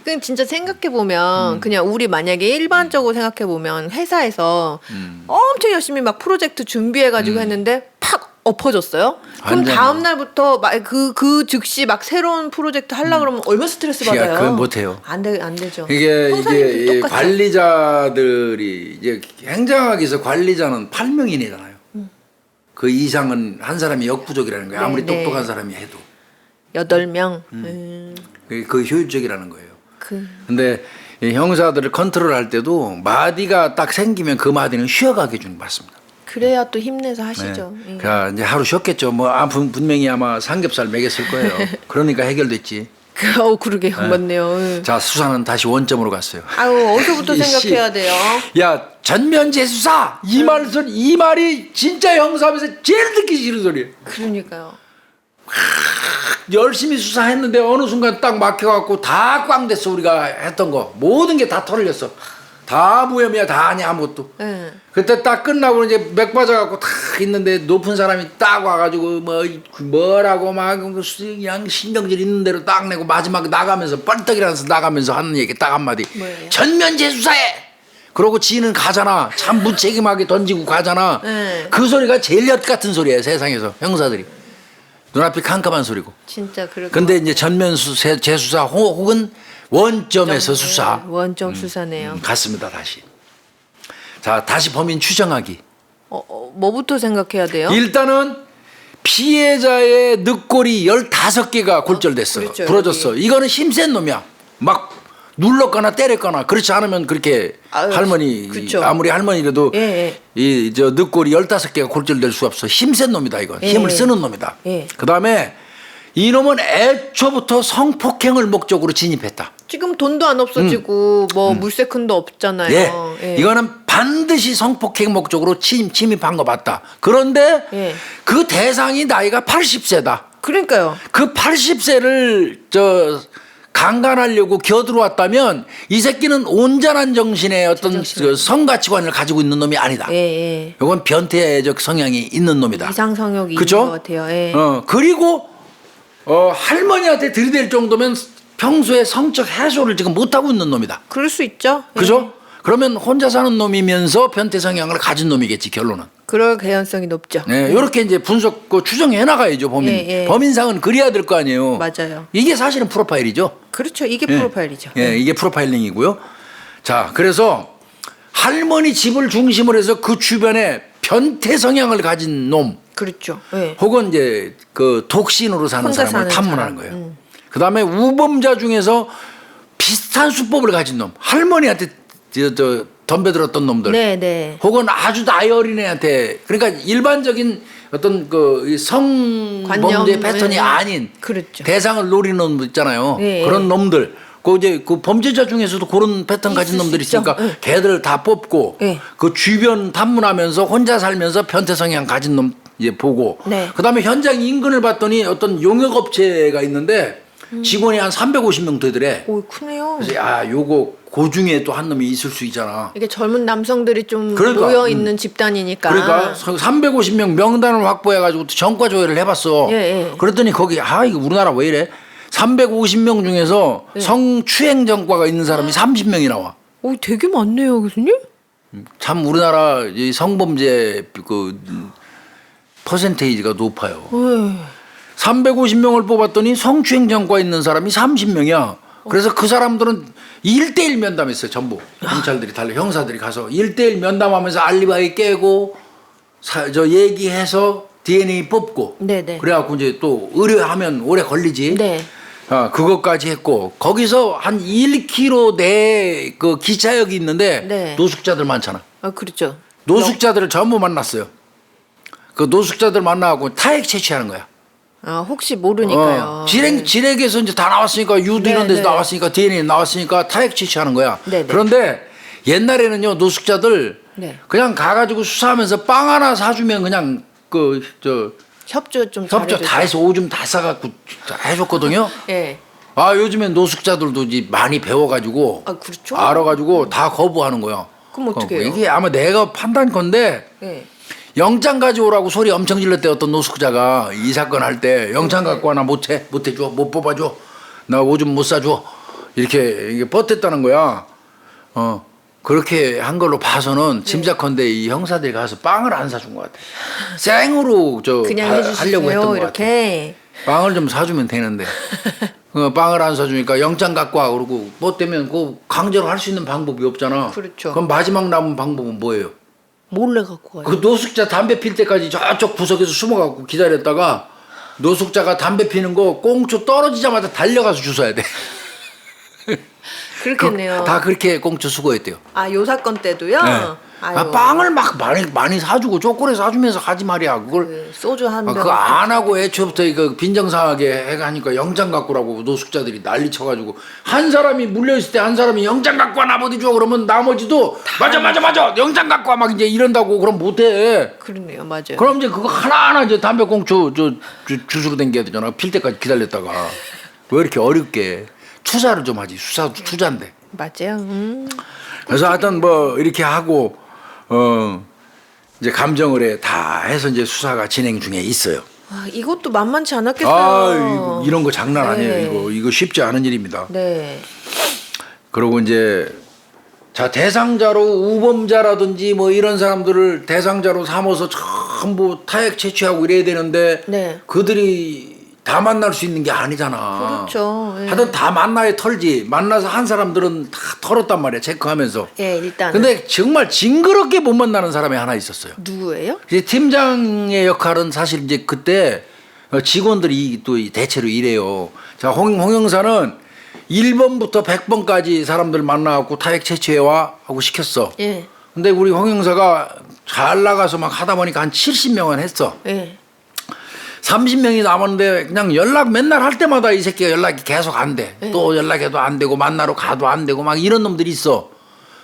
그 진짜 생각해 보면 그냥 우리 만약에 일반적으로 생각해 보면 회사에서 엄청 열심히 막 프로젝트 준비해 가지고 했는데 팍 엎어졌어요. 그럼 완전히. 다음 날부터 막 그 즉시 막 새로운 프로젝트 하려 그러면 얼마나 스트레스 받아요. 그건 못 해요. 안 되죠. 이게 형사님도 똑같죠. 관리자들이 이제 행정학에서 관리자는 8명이잖아요. 그 이상은 한 사람이 역부족이라는 거예요. 아무리 네, 네. 똑똑한 사람이 해도 8명. 그 효율적이라는 거예요. 그 근데 이 형사들을 컨트롤할 때도 마디가 딱 생기면 그 마디는 쉬어가게 해주는 거 맞습니다. 그래야 또 힘내서 하시죠. 네. 그러니까 이제 하루 쉬었겠죠. 뭐 분명히 아마 삼겹살 먹였을 거예요. 그러니까 해결됐지. 그러게 맞네요. 자 수사는 다시 원점으로 갔어요. 아유 어디서부터 이 생각해야 돼요? 야 전면 재수사 이 말이 진짜 형사하면서 제일 듣기 싫은 소리예요. 그러니까요. 열심히 수사했는데 어느 순간 딱 막혀갖고 다 꽝 됐어. 우리가 했던 거 모든 게 다 털렸어. 다 무혐의야. 다 아니야 아무것도. 네. 그때 딱 끝나고 이제 맥 빠져갖고 탁 있는데 높은 사람이 딱 와가지고 뭐라고 막 그냥 신경질 있는 대로 딱 내고 마지막에 나가면서 뻘떡이라면서 나가면서 하는 얘기 딱 한마디. 뭐예요? 전면 재수사해. 그러고 지는 가잖아. 참 무책임하게 던지고 가잖아. 네. 그 소리가 제일 엿 같은 소리예요 세상에서 형사들이. 눈앞이 캄캄한 소리고. 진짜 그럴 것 근데 이제 전면 재수사 혹은 원점에서 수사. 원점 수사네요. 갔습니다 다시. 자 다시 범인 추정하기. 뭐부터 생각해야 돼요? 일단은 피해자의 늑골이 15개가 골절됐어. 그렇죠, 부러졌어. 여기. 이거는 힘센 놈이야. 막 눌렀거나 때렸거나 그렇지 않으면 그렇게 아유, 할머니 그쵸. 아무리 할머니라도 예. 이 저 늑골이 15개가 골절될 수 없어. 힘센 놈이다 이건. 예. 힘을 쓰는 놈이다. 예. 그다음에 이놈은 애초부터 성폭행을 목적으로 진입했다. 지금 돈도 안 없어지고 뭐 물세큰도 없잖아요. 예. 예. 이거는 반드시 성폭행 목적으로 침입한 거 맞다. 그런데 예. 그 대상이 나이가 80세다. 그러니까요. 그 80세를 강간하려고 겨들어왔다면 이 새끼는 온전한 정신의 어떤 그 성가치관을 가지고 있는 놈이 아니다. 예. 이건 변태적 성향이 있는 놈이다. 이상 성욕이 그쵸? 있는 것 같아요. 예. 그리고 할머니한테 들이댈 정도면 평소에 성적 해소를 지금 못하고 있는 놈이다. 그럴 수 있죠. 예. 그죠? 그러면 혼자 사는 놈이면서 변태 성향을 가진 놈이겠지, 결론은. 그럴 개연성이 높죠. 네, 이렇게 이제 분석, 추정해 나가야죠, 범인. 예. 범인상은 그래야 될 거 아니에요. 맞아요. 이게 사실은 프로파일이죠. 그렇죠. 이게 예. 프로파일이죠. 예, 이게 프로파일링이고요. 자, 그래서 할머니 집을 중심으로 해서 그 주변에 변태 성향을 가진 놈, 그렇죠. 예. 혹은 이제 그 독신으로 사는 혼자 사람을 사는 탐문하는 사람. 거예요. 그 다음에 우범자 중에서 비슷한 수법을 가진 놈, 할머니한테 덤벼들었던 놈들, 네. 혹은 아주 나이 어린 애한테, 그러니까 일반적인 어떤 그 성범죄 관념, 패턴이 예. 아닌 그렇죠. 대상을 노리는 놈 있잖아요. 예. 그런 놈들. 그 이제 그 범죄자 중에서도 그런 패턴 가진 있을 수 놈들이 있죠. 있으니까 예. 걔들을 다 뽑고 예. 그 주변 탐문하면서 혼자 살면서 변태 성향 가진 놈 이제 보고 네. 그다음에 현장 인근을 봤더니 어떤 용역업체가 있는데 직원이 한 350명 되더래. 오, 크네요. 그래서 요거 그 중에 또 한 놈이 있을 수 있잖아. 이게 젊은 남성들이 좀 그러니까, 모여 있는 집단이니까. 그러니까 350명 명단을 확보해가지고 전과 조회를 해봤어. 예. 그랬더니 거기 이거 우리나라 왜 이래? 350명 중에서 성추행 전과가 있는 사람이 30명이 나와. 오, 되게 많네요, 교수님. 참 우리나라 이 성범죄 그 퍼센테이지가 높아요. 예. 350명을 뽑았더니 성추행 전과 있는 사람이 30명이야. 그래서 그 사람들은 1대1 면담했어요. 전부 경찰들이 달려 형사들이 가서 1대1 면담하면서 알리바이 깨고 얘기해서 DNA 뽑고 네네. 그래갖고 이제 또 의뢰하면 오래 걸리지. 네. 그것까지 했고 거기서 한 1km 내 그 기차역이 있는데 네. 노숙자들 많잖아. 그렇죠. 노숙자들을 전부 만났어요. 그 노숙자들 만나고 타액 채취하는 거야. 혹시 모르니까요. 지렉에서 이제 다 나왔으니까 유두 이런 데서 네. 나왔으니까 DNA 나왔으니까 타액 채취하는 거야. 네. 그런데 옛날에는요 노숙자들 네. 그냥 가가지고 수사하면서 빵 하나 사주면 그냥 협조 좀 협조 다 해서 오줌 다 싸갖고 해줬거든요. 예. 요즘엔 노숙자들도 이제 많이 배워가지고 그렇죠. 알아가지고 다 거부하는 거야. 그럼 어떻게 해요? 이게 아마 내가 판단 건데 예. 영장 가져오라고 소리 엄청 질렀대. 어떤 노숙자가 이 사건 할 때 영장 갖고 와나 못해줘, 못 뽑아줘, 나 오줌 못 사줘 이렇게 이게 뻗댔다는 거야. 그렇게 한 걸로 봐서는 짐작컨대 이 형사들이 가서 빵을 안 사준 것 같아. 생으로 그냥 하려고 해주세요 했던 것 같아. 이렇게. 빵을 좀 사주면 되는데 빵을 안 사주니까 영장 갖고 와 그러고 뻗대면 그 강제로 할 수 있는 방법이 없잖아. 그렇죠. 그럼 마지막 남은 방법은 뭐예요? 몰래 갖고 가요. 그 노숙자 담배 필 때까지 저쪽 구석에서 숨어갖고 기다렸다가 노숙자가 담배 피는 거 꽁초 떨어지자마자 달려가서 주워야 돼. 그렇겠네요. 다 그렇게 꽁초 수거했대요. 요 사건 때도요. 네. 아유. 빵을 막 많이 사주고 초콜릿 사주면서 하지 말이야. 그걸 소주 한 병. 그거 안 하고 애초부터 이거 빈정상하게 해가니까 영장 갖고 오라고 노숙자들이 난리 쳐가지고 한 사람이 물려있을 때 한 사람이 영장 갖고 와 나보디 줘 그러면 나머지도 맞아 영장 갖고 와 막 이제 이런다고 그럼 못해. 그렇네요, 맞아요. 그럼 이제 그거 하나하나 이제 담배 꽁초 주스로 당겨야 되잖아. 필 때까지 기다렸다가 왜 이렇게 어렵게 투자를 좀 하지. 수사도 투자인데. 맞아요. 그래서 하여튼 뭐 이렇게 하고 이제 감정을 다 해서 이제 수사가 진행 중에 있어요. 이것도 만만치 않았겠어요. 이거 이런 거 장난 아니에요. 네. 이거 쉽지 않은 일입니다. 네. 그리고 이제 대상자로 우범자라든지 뭐 이런 사람들을 대상자로 삼아서 전부 타액 채취하고 이래야 되는데 네. 그들이 다 만날 수 있는 게 아니잖아. 그렇죠. 예. 하여튼 다 만나야 털지. 만나서 한 사람들은 다 털었단 말이야. 체크하면서. 예, 일단. 근데 정말 징그럽게 못 만나는 사람이 하나 있었어요. 누구예요? 이제 팀장의 역할은 사실 이제 그때 직원들이 또 대체로 이래요. 자, 홍 형사는 1번부터 100번까지 사람들 만나갖고 타액 채취해와 하고 시켰어. 예. 근데 우리 홍 형사가 잘 나가서 막 하다 보니까 한 70명은 했어. 예. 30명이 남았는데 그냥 맨날 할 때마다 이 새끼가 연락이 계속 안 돼. 또 연락해도 안 되고 만나러 가도 안 되고 막 이런 놈들이 있어.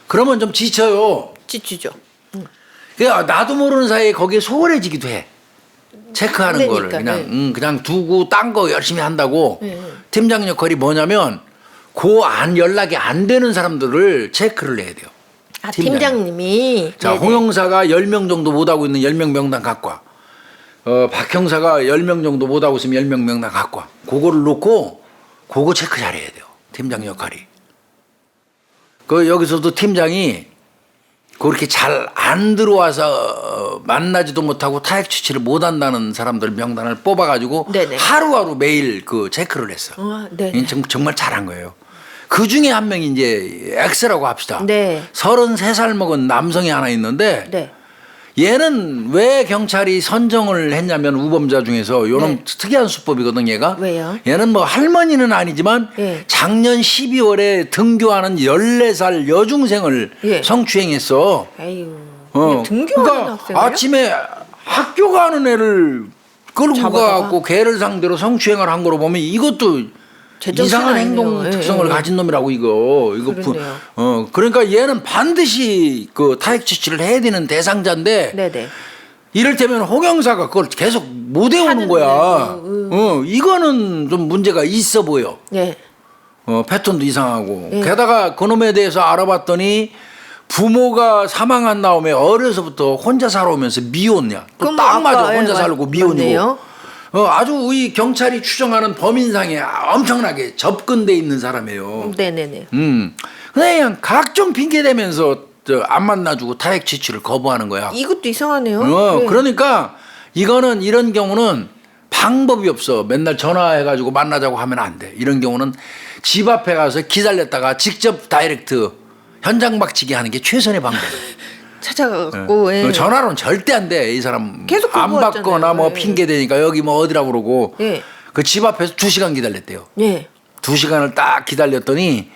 그러면 좀 지쳐요. 지치죠. 그러니까 나도 모르는 사이에 거기에 소홀해지기도 해. 체크하는 거를 그러니까, 그냥 두고 딴 거 열심히 한다고. 네. 팀장 역할이 뭐냐면 그 안 연락이 안 되는 사람들을 체크를 해야 돼요. 아, 팀장님이. 자, 네네. 홍 형사가 10명 정도 못하고 있는 10명 명단 갖고 와. 박 형사가 10명 정도 못하고 있으면 10명 명단 갖고 와. 그거를 놓고 그거 체크 잘해야 돼요. 팀장 역할이. 여기서도 팀장이 그렇게 잘 안 들어와서 만나지도 못하고 타액 취치를 못 한다는 사람들 명단을 뽑아가지고 네네. 하루하루 매일 그 체크를 했어. 네네. 정말 잘한 거예요. 그 중에 한 명이 이제 X라고 합시다. 네. 33살 먹은 남성이 하나 있는데 네. 얘는 왜 경찰이 선정을 했냐면 우범자 중에서 요놈 네. 특이한 수법이거든 얘가. 왜요? 얘는 뭐 할머니는 아니지만 예. 작년 12월에 등교하는 14살 여중생을 예. 성추행했어. 아유. 등교하는 그러니까 학생이요? 아침에 학교 가는 애를 끌고 잡아다가? 가고 걔를 상대로 성추행을 한 거로 보면 이것도 제정신 이상한 아니네요. 행동 예, 특성을 예. 가진 놈이라고 이거 그러네요. 그러니까 얘는 반드시 그 타액 취치를 해야 되는 대상자인데 네네. 이를테면 홍 형사가 그걸 계속 못 해오는 하는데, 거야. 이거는 좀 문제가 있어 보여. 네. 패턴도 이상하고. 예. 게다가 그놈에 대해서 알아봤더니 부모가 사망한 다음에 어려서부터 혼자 살아오면서 미혼이야. 또 그럼 딱 맞아. 아까, 혼자 예, 살고 미혼이고. 맞네요. 아주 이 경찰이 추정하는 범인상에 엄청나게 접근돼 있는 사람이에요. 네네네. 그냥 각종 핑계 대면서 안 만나주고 타액 취치를 거부하는 거야. 이것도 이상하네요. 네. 그러니까 이거는 이런 경우는 방법이 없어. 맨날 전화해가지고 만나자고 하면 안 돼. 이런 경우는 집 앞에 가서 기다렸다가 직접 다이렉트 현장 박치기 하는 게 최선의 방법이에요. 찾아갖고 예. 전화로는 절대 안 돼. 이 사람 계속 안 그거 받거나 같잖아요. 뭐 예. 핑계 대니까 여기 뭐 어디라고 그러고 예. 그 집 앞에서 2시간 기다렸대요. 예. 2시간을 딱 기다렸더니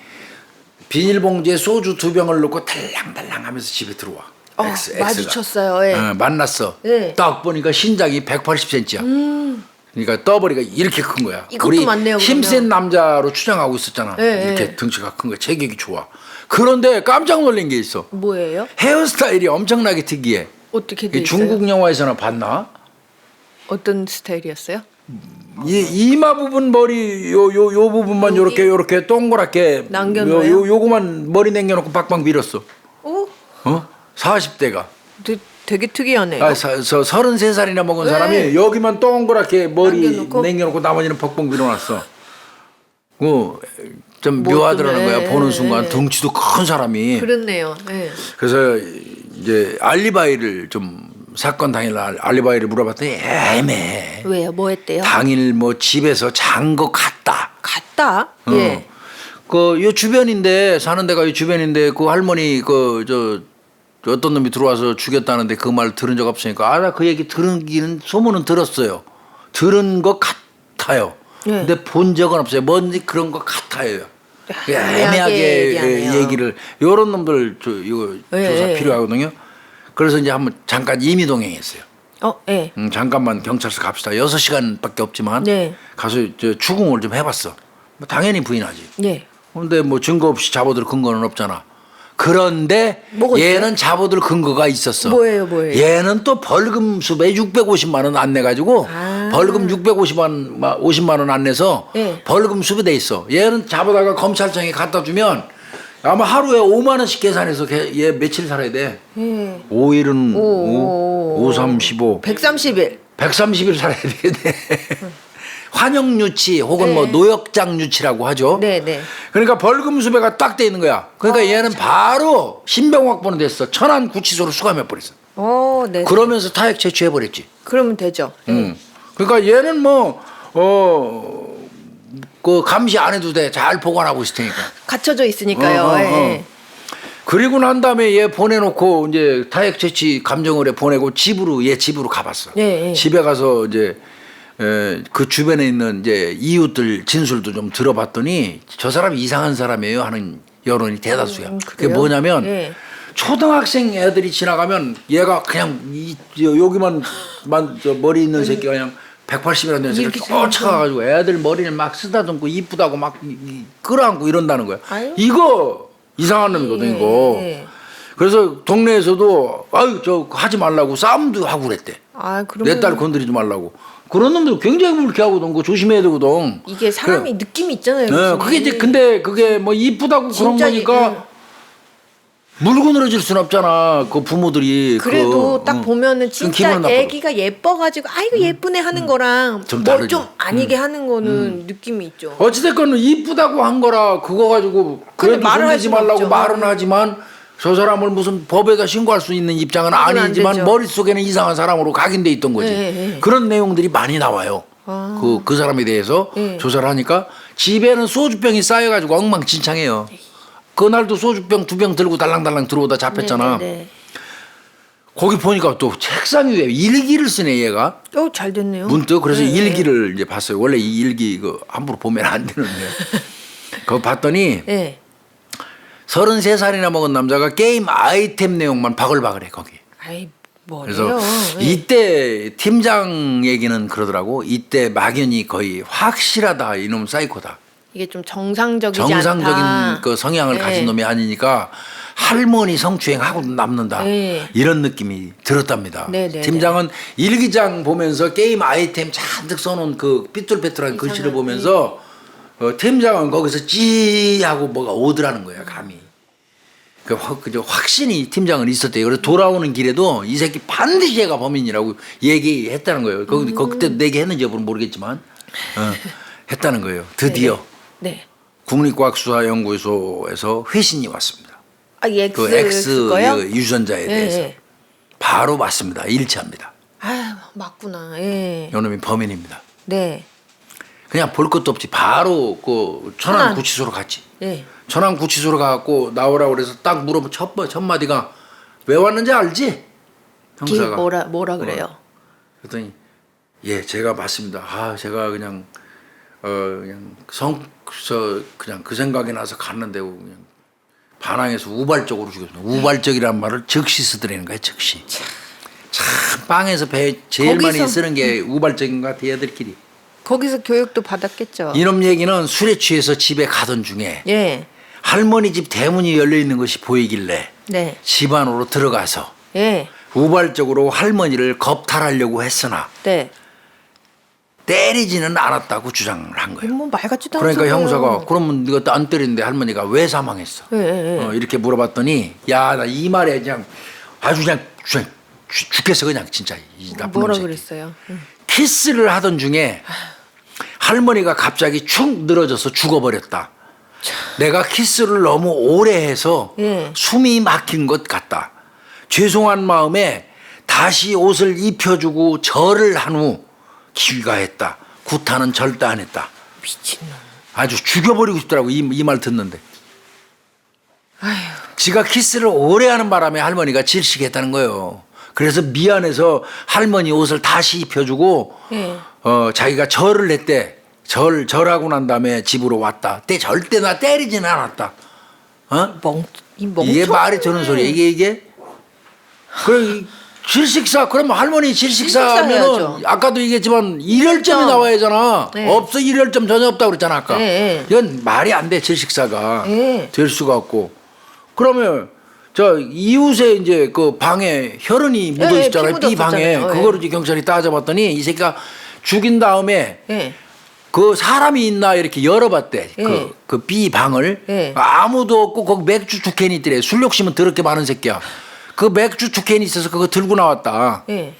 비닐봉지에 소주 2병을 넣고 달랑달랑 하면서 집에 들어와. X가. 마주쳤어요. 예. 만났어. 예. 딱 보니까 신장이 180cm야. 그러니까 떠버리가 이렇게 큰 거야. 이것도 우리 많네요, 힘센 남자로 추정하고 있었잖아. 예, 이렇게 예. 덩치가 큰 거야. 체격이 좋아. 그런데 깜짝 놀란 게 있어. 뭐예요? 헤어스타일이 엄청나게 특이해. 어떻게 돼 이 있어요? 중국 영화에서나 봤나? 어떤 스타일이었어요? 이마 부분 머리 요 부분만 여기? 요렇게 동그랗게 남겨놓아요? 요거만 머리 남겨놓고 빡빡 밀었어. 오, 40대가. 되게 특이하네요. 33살이나 먹은 네. 사람이 여기만 동그랗게 머리 남겨놓고? 남겨놓고 나머지는 벅벅 밀어놨어. 좀 뭐 묘하더라는 좀, 거야. 예, 보는 예, 순간 예. 덩치도 큰 사람이. 그렇네요. 예. 그래서 이제 알리바이를 좀 사건 당일 날 알리바이를 물어봤더니 애매해. 왜요? 뭐 했대요? 당일 뭐 집에서 잔 거 같다. 갔다. 예. 요 주변인데 사는 데가 이 주변인데 그 할머니 어떤 놈이 들어와서 죽였다는데 그 말 들은 적 없으니까 나 그 얘기 들은기는 소문은 들었어요. 들은 것 같아요. 예. 근데 본 적은 없어요. 뭔지 그런 것 같아요. 애매하게 애매하게 얘기하네요. 얘기를 요런 놈들 이거 예, 조사 예. 필요하거든요. 그래서 이제 한번 잠깐 임의동행했어요. 예. 잠깐만 경찰서 갑시다. 6시간밖에 없지만 네. 가서 추궁을 좀 해봤어. 뭐 당연히 부인하지. 예. 근데 뭐 증거 없이 잡아들 근거는 없잖아. 그런데 뭐가 있어요? 얘는 잡아들 근거가 있었어. 뭐예요? 얘는 또 벌금 수배 650만 원 안 내가지고 벌금 50만 원 안 내서 예. 벌금 수배돼 있어. 얘는 잡아다가 검찰청에 갖다 주면 아마 하루에 5만 원씩 계산해서 얘 며칠 살아야 돼. 예. 5일은 오. 5, 3, 15. 130일. 130일 살아야 되겠네. 환영 유치 혹은 뭐 네. 노역장 유치라고 하죠. 네네. 그러니까 벌금 수배가 딱 돼 있는 거야. 그러니까 얘는 바로 신병확보는 됐어. 천안 구치소로 수감해 버렸어. 네. 그러면서 타액 채취해 버렸지. 그러면 되죠. 그러니까 얘는 그 감시 안 해도 돼. 잘 보관하고 있을 테니까. 갇혀져 있으니까요. 예. 그리고 난 다음에 얘 보내놓고 이제 타액 채취 감정을에 보내고 얘 집으로 가봤어. 예, 예. 집에 가서 이제 그 주변에 있는 이제 이웃들 진술도 좀 들어봤더니 저 사람이 이상한 사람이에요 하는 여론이 대다수야. 그게 그래요? 뭐냐면 예. 초등학생 애들이 지나가면 얘가 그냥 여기만 머리 있는 새끼가 그냥 180이라는 새끼를 이렇게 쫓아가가지고 애들 머리를 막 쓰다듬고 이쁘다고 막 끌어안고 이런다는 거야. 아유. 이거 이상한 놈이거든 이거. 예. 그래서 동네에서도 아유 저 하지 말라고 싸움도 하고 그랬대. 아, 그러면 내 딸 건드리지 말라고. 그런 놈들 굉장히 불쾌하거든. 그거 조심해야 되거든. 이게 사람이 느낌이 있잖아요. 네, 무슨. 그게 이제 근데 그게 뭐 이쁘다고 그런 진짜 거니까 물고 늘어질 순 없잖아. 그 부모들이 그래도 딱 보면은 기분은 진짜 나쁘다. 애기가 예뻐가지고 아이고 예쁘네 하는 거랑 좀 뭐 다르죠. 좀 아니게 하는 거는 느낌이 있죠. 어찌됐건 이쁘다고 한 거라 그거 가지고 근데 그래도 말을 손대지 하지 말라고 없죠. 말은 하지만 저 사람을 무슨 법에다 신고할 수 있는 입장은 그건 안 아니지만 되죠. 머릿속에는 이상한 사람으로 각인돼 있던 거지. 네. 그런 내용들이 많이 나와요. 그 사람에 대해서 네. 조사를 하니까 집에는 소주병이 쌓여가지고 엉망진창해요. 그날도 소주병 2병 들고 달랑달랑 들어오다 잡혔잖아. 네. 거기 보니까 또 책상 위에 일기를 쓰네 얘가. 잘 됐네요. 문득 그래서 네. 일기를 이제 봤어요. 원래 이 일기 그 함부로 보면 안 되는데. 그거 봤더니 네. 33살이나 먹은 남자가 게임 아이템 내용만 바글바글해 거기. 아이 그래서 뭐래요? 네. 이때 팀장 얘기는 그러더라고. 이때 막연히 거의 확실하다 이놈 사이코다. 이게 좀 정상적이지 정상적인 않다. 그 성향을 네. 가진 놈이 아니니까 할머니 성추행하고 남는다. 네. 이런 느낌이 들었답니다. 네. 팀장은 일기장 보면서 게임 아이템 잔뜩 써놓은 그 삐뚤빼뚤한 글씨를 보면서 팀장은 거기서 찌하고 뭐가 오더라는 거야 감히. 그저 확신이 팀장은 있었대요. 그래서 돌아오는 길에도 이 새끼 반드시 얘가 범인이라고 얘기했다는 거예요. 그때 내기 했는지 여부는 모르겠지만 했다는 거예요. 드디어 네. 국립과학수사연구소에서 회신이 왔습니다. X 그 X 거요? 유전자에 대해서 네. 바로 맞습니다. 일치합니다. 아 맞구나. 예. 이놈이 범인입니다. 네. 그냥 볼 것도 없이 바로 그 천안 구치소로 갔지. 네. 천안 구치소로 가갖고 나오라고 그래서 딱 물어본 첫 마디가 왜 왔는지 알지? 형사가 뭐라 그래요? 그랬더니 예 제가 맞습니다. 아 제가 그냥 그냥 그냥 그 생각이 나서 갔는데 그냥 반항해서 우발적으로 죽였습니다. 우발적이란 말을 즉시 쓰더라는 거예요. 즉시. 참 빵에서 제일 많이 쓰는 게 우발적인 것 같아 얘들끼리. 거기서 교육도 받았겠죠. 이놈 얘기는 술에 취해서 집에 가던 중에 예. 할머니 집 대문이 열려 있는 것이 보이길래 네. 집 안으로 들어가서 예. 우발적으로 할머니를 겁탈하려고 했으나 네. 때리지는 않았다고 주장을 한 거예요. 뭐 말 같지도 그러니까 않잖아요. 형사가 그러면 네가 안 때리는데 할머니가 왜 사망했어? 예. 이렇게 물어봤더니 야 나 이 말에 그냥 아주 그냥 죽겠어 그냥 진짜 이 나쁜 뭐라 놈 새끼. 그랬어요? 키스를 하던 중에 할머니가 갑자기 축 늘어져서 죽어버렸다. 내가 키스를 너무 오래 해서 예. 숨이 막힌 것 같다. 죄송한 마음에 다시 옷을 입혀주고 절을 한 후 귀가했다. 구타는 절대 안 했다. 미친놈. 아주 죽여버리고 싶더라고 이 말 듣는데. 아휴. 지가 키스를 오래 하는 바람에 할머니가 질식했다는 거예요. 그래서 미안해서 할머니 옷을 다시 입혀주고 예. 자기가 절을 했대. 절하고 난 다음에 집으로 왔다. 절대 나 때리지는 않았다. 이게 말이 되는 소리야. 이게 그래 질식사 그러면 할머니 질식사면은 질식사해야죠. 아까도 얘기했지만 일혈점이 나와야 하잖아. 네. 없어 일혈점 전혀 없다고 그랬잖아 아까. 네. 이건 말이 안 돼 질식사가 네. 될 수가 없고. 그러면 저 이웃에 이제 그 방에 혈흔이 묻어 네, 있잖아요. 피 B 방에 묻었었잖아요. 그거를 이제 경찰이 따져봤더니 이 새끼가 죽인 다음에 예. 그 사람이 있나 이렇게 열어봤대. 예. 그 B 방을 예. 아무도 없고 거기 맥주 두 캔이 있더래. 술 욕심은 더럽게 많은 새끼야. 그 맥주 두 캔이 있어서 그거 들고 나왔다. 예.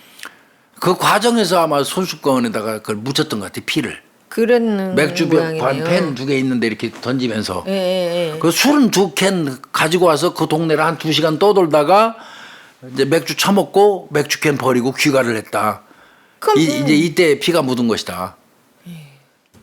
그 과정에서 아마 손수건에다가 그걸 묻혔던 것 같아 피를. 그랬는 맥주 모양이네요. 팬 두 개 있는데 이렇게 던지면서. 예. 그 술은 두 캔 가지고 와서 그 동네를 한 2시간 떠돌다가 이제 맥주 처먹고 맥주 캔 버리고 귀가를 했다. 그럼 이제 이때 피가 묻은 것이다.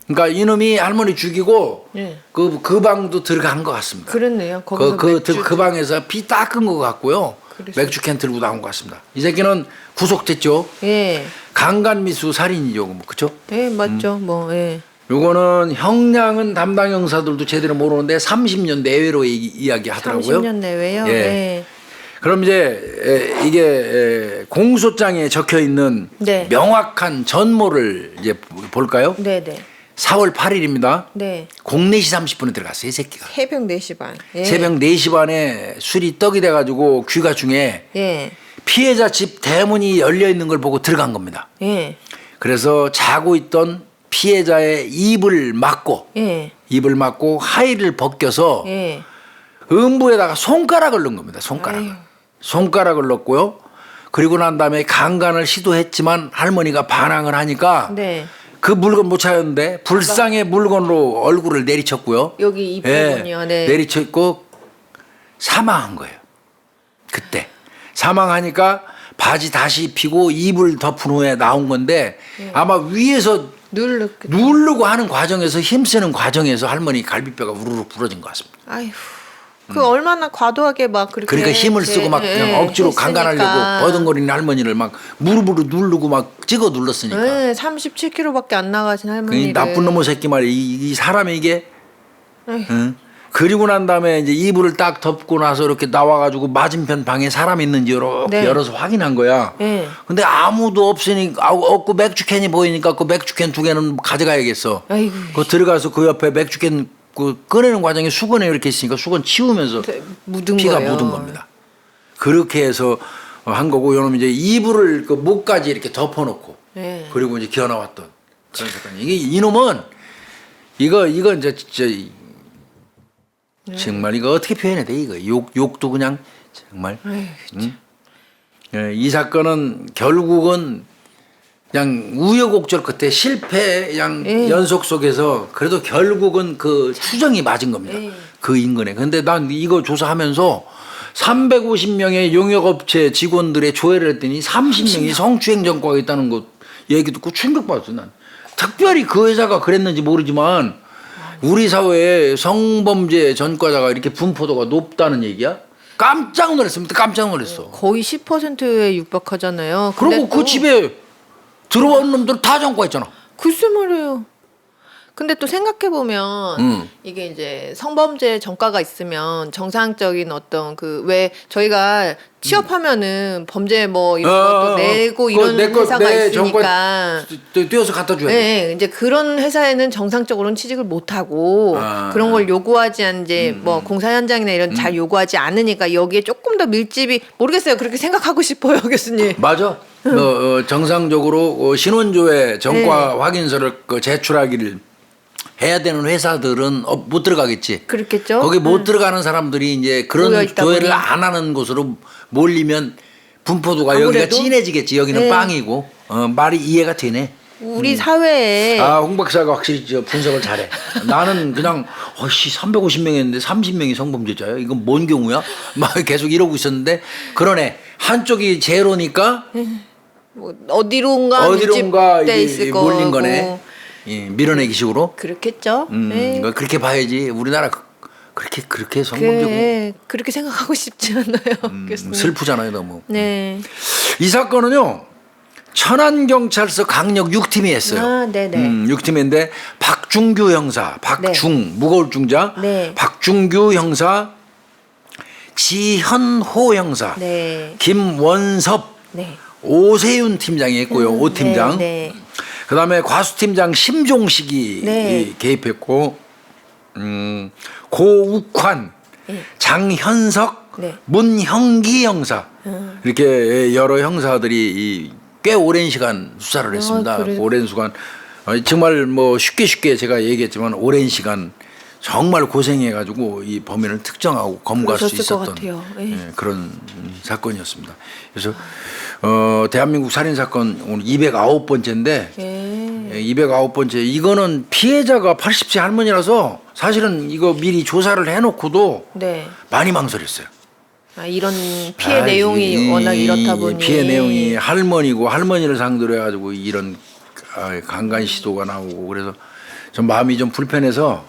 그러니까 이놈이 할머니 죽이고 예. 그 방도 들어간 것 같습니다. 그랬네요. 거기서 그 방에서 피 닦은 것 같고요. 그랬어요. 맥주 캔 들고 나온 것 같습니다. 이 새끼는 구속됐죠. 예. 강간미수 살인이죠, 뭐, 그렇죠? 예, 맞죠. 뭐 예. 요거는 형량은 담당 형사들도 제대로 모르는데 30년 내외로 이야기하더라고요. 30년 내외요. 예. 예. 그럼 이제 이게 공소장에 적혀 있는 네. 명확한 전모를 이제 볼까요? 네, 네. 4월 8일입니다. 네. 04시 30분에 들어갔어요, 이 새끼가. 새벽 4시 반. 예. 새벽 4시 반에 술이 떡이 돼가지고 귀가 중에 예. 피해자 집 대문이 열려 있는 걸 보고 들어간 겁니다. 예. 그래서 자고 있던 피해자의 입을 막고 예. 입을 막고 하의를 벗겨서 예. 음부에다가 손가락을 넣은 겁니다. 손가락을. 아유. 손가락을 넣었고요. 그리고 난 다음에 강간을 시도했지만 할머니가 반항을 하니까 네. 그 물건 못 찾았는데 불상의 물건으로 얼굴을 내리쳤고요. 여기 이 부분이요. 네. 내리쳤고 사망한 거예요. 그때 사망하니까 바지 다시 입히고 이불 덮은 후에 나온 건데 아마 위에서 누르고 하는 과정에서 힘쓰는 과정에서 할머니 갈비뼈가 우르르 부러진 것 같습니다. 아휴. 그 얼마나 과도하게 막 그렇게 그러니까 힘을 쓰고 막 그냥 억지로 강간하려고 버둥거리는 할머니를 막 무릎으로 누르고 막 찍어 눌렀으니까. 네, 37kg밖에 안 나가신 할머니를. 그 나쁜 놈의 새끼 말이야. 이 사람이 이게. 에휴. 응? 그리고 난 다음에 이제 이불을 딱 덮고 나서 이렇게 나와가지고 맞은편 방에 사람 있는지 이렇게 네. 열어서 확인한 거야. 네. 근데 아무도 없으니까 없고 맥주캔이 보이니까 그 맥주캔 2개는 가져가야겠어. 아이고. 그 들어가서 그 옆에 맥주캔 그 꺼내는 과정에 수건에 이렇게 있으니까 수건 치우면서 묻은 피가 거예요. 묻은 겁니다. 그렇게 해서 한 거고 요놈 이제 이불을 그 목까지 이렇게 덮어놓고 네. 그리고 이제 기어 나왔던 그런 사건이 이게 이놈은 이거 이제 진짜 정말 이거 어떻게 표현해야 돼 이거 욕도 그냥 정말 응? 예, 이 사건은 결국은 그냥 우여곡절 끝에 실패 그냥 연속 속에서 그래도 결국은 그 추정이 맞은 겁니다. 그 인근에. 근데 난 이거 조사하면서 350명의 용역업체 직원들의 조회를 했더니 30명이 성추행 전과가 있다는 거 얘기 듣고 충격받았어 난. 특별히 그 회사가 그랬는지 모르지만 우리 사회에 성범죄 전과자가 이렇게 분포도가 높다는 얘기야? 깜짝 놀랐습니다. 깜짝 놀랐어. 거의 10%에 육박하잖아요. 근데 그리고 그 또 집에 들어온 놈들 다 전과했잖아. 글쎄 말이에요. 근데 또 생각해 보면 이게 이제 성범죄 전과가 있으면 정상적인 어떤 그 왜 저희가 취업하면은 범죄 뭐 이런 것도 내고 이런 회사가 있으니까 뛰어서 갖다 줘야 돼. 네, 이제 그런 회사에는 정상적으로는 취직을 못 하고 그런 걸 요구하지 않 이제 뭐 공사 현장이나 이런 잘 요구하지 않으니까 여기에 조금 더 밀집이 모르겠어요. 그렇게 생각하고 싶어요, 교수님. 맞아. 정상적으로 신원조회 전과 확인서를 제출하기를 해야 되는 회사들은 못 들어가겠지. 그렇겠죠. 거기 못 들어가는 사람들이 이제 그런 모여있다 조회를 보니. 안 하는 곳으로 몰리면 분포도가 여기가 아무래도? 진해지겠지. 여기는 네. 빵이고 말이 이해가 되네. 우리 사회에 홍 박사가 확실히 분석을 잘해. 나는 그냥 350명 했는데 30명이 성범죄자야. 이건 뭔 경우야? 막 계속 이러고 있었는데 그러네. 한쪽이 제로니까 뭐 어디론가 어디론가 밀집돼 있을 거고 몰린 거네. 밀어내기 식으로. 그렇겠죠. 네. 이거 그렇게 봐야지. 우리나라 그렇게 성범죄고 그렇게 생각하고 싶지 않아요. 교수님. 슬프잖아요, 너무. 네. 이 사건은요. 천안경찰서 강력 6팀이 했어요. 아, 네네. 6팀인데 박중규 형사, 무거울 중자, 네. 박중규 형사, 지현호 형사, 네. 김원섭, 네. 오세윤 팀장이 했고요. 오 팀장. 네. 그다음에 과수팀장 심종식이 네. 개입했고, 고욱환, 장현석, 네. 문형기 형사 이렇게 여러 형사들이 꽤 오랜 시간 수사를 했습니다. 그래요? 오랜 시간 정말 뭐 쉽게 제가 얘기했지만 오랜 시간 정말 고생해가지고 이 범인을 특정하고 검거할 수 그러셨을 것 있었던 같아요. 그런 사건이었습니다. 그래서 대한민국 살인 사건 오늘 209번째인데 209번째 이거는 피해자가 80세 할머니라서 사실은 이거 미리 조사를 해놓고도 네. 많이 망설였어요. 이런 피해 내용이 워낙 이렇다 보니 피해 내용이 할머니고 할머니를 상대로 해가지고 이런 강간 시도가 나오고 그래서 좀 마음이 좀 불편해서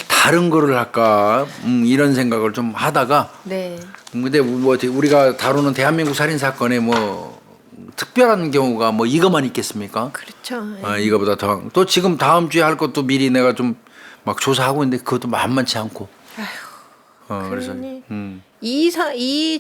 다른 거를 할까 이런 생각을 좀 하다가 네. 근데 뭐 우리가 다루는 대한민국 살인 사건에 뭐 특별한 경우가 뭐 이것만 있겠습니까? 그렇죠. 이거보다 더 또 지금 다음 주에 할 것도 미리 내가 좀 막 조사하고 있는데 그것도 만만치 않고. 그래서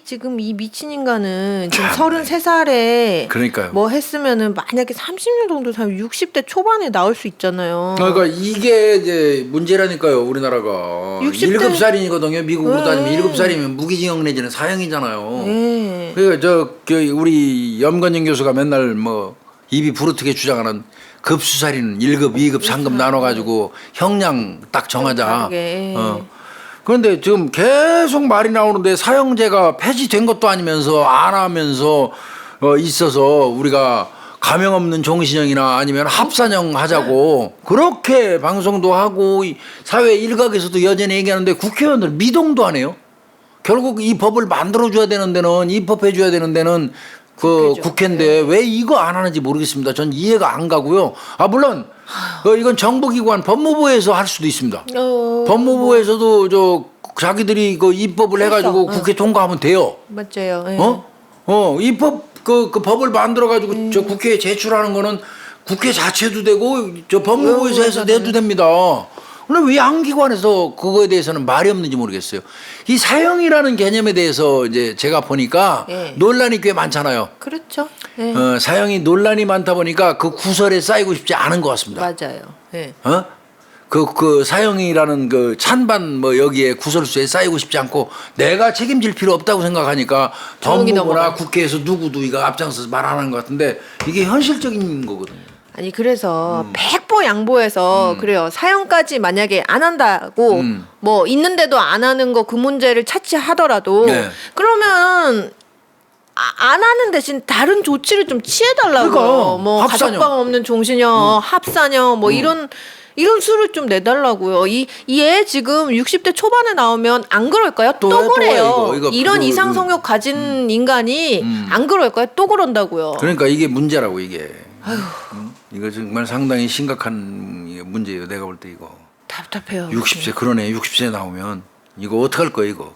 지금 이 미친 인간은 지금 33살에 그러니까요. 뭐 했으면은 만약에 30년 정도 살면 60대 초반에 나올 수 있잖아요. 그러니까 이게 이제 문제라니까요. 우리나라가 60대 1급살인이거든요. 미국으로 따지면 1급살이면 무기징역 내지는 사형이잖아요. 네. 그러니까 우리 염건영 교수가 맨날 뭐 입이 부르트게 주장하는 급수살이는 1급, 2급, 3급 나눠가지고 형량 딱 정하자. 다르게. 그런데 지금 계속 말이 나오는데 사형제가 폐지된 것도 아니면서 안 하면서 있어서 우리가 감형 없는 종신형이나 아니면 합산형 하자고 그렇게 방송도 하고 사회 일각에서도 여전히 얘기하는데 국회의원들 미동도 안 해요. 결국 이 법을 만들어줘야 되는 데는 입법해줘야 되는 데는 그 국회죠. 국회인데 왜 이거 안 하는지 모르겠습니다. 전 이해가 안 가고요. 물론 이건 정부기관 법무부에서 할 수도 있습니다. 법무부에서도 자기들이 그 입법을 해가지고 국회 통과하면 돼요. 맞아요. 예. 입법 그 법을 만들어 가지고 저 국회에 제출하는 거는 국회 자체도 되고 저 법무부에서 해서 내도 됩니다. 근데 왜 양기관에서 그거에 대해서는 말이 없는지 모르겠어요. 이 사형이라는 개념에 대해서 이제 제가 보니까 예. 논란이 꽤 많잖아요. 그렇죠. 예. 사형이 논란이 많다 보니까 그 구설에 쌓이고 싶지 않은 것 같습니다. 맞아요. 예. 그 사형이라는 그 찬반 뭐 여기에 구설수에 쌓이고 싶지 않고 내가 책임질 필요 없다고 생각하니까 조용히 법무부나 넘어가요. 국회에서 누구도 이거 앞장서서 말하는 것 같은데 이게 현실적인 거거든요. 아니 그래서 백보 양보해서 그래요. 사형까지 만약에 안 한다고 뭐 있는데도 안 하는 거 그 문제를 차치하더라도 네. 그러면 안 하는 대신 다른 조치를 좀 취해달라고. 그러니까, 뭐 합산형. 가족방 없는 종신형, 합산형 뭐 이런 수를 좀 내달라고요. 이 애 지금 60대 초반에 나오면 안 그럴까요? 또 또 그래요. 이거 이런 그거, 이상 성욕 가진 인간이 안 그럴까요? 또 그런다고요. 그러니까 이게 문제라고 이게. 이거 정말 상당히 심각한 문제예요. 내가 볼 때 이거. 답답해요. 60세 그러네. 60세 나오면 이거 어떡할 거야 이거.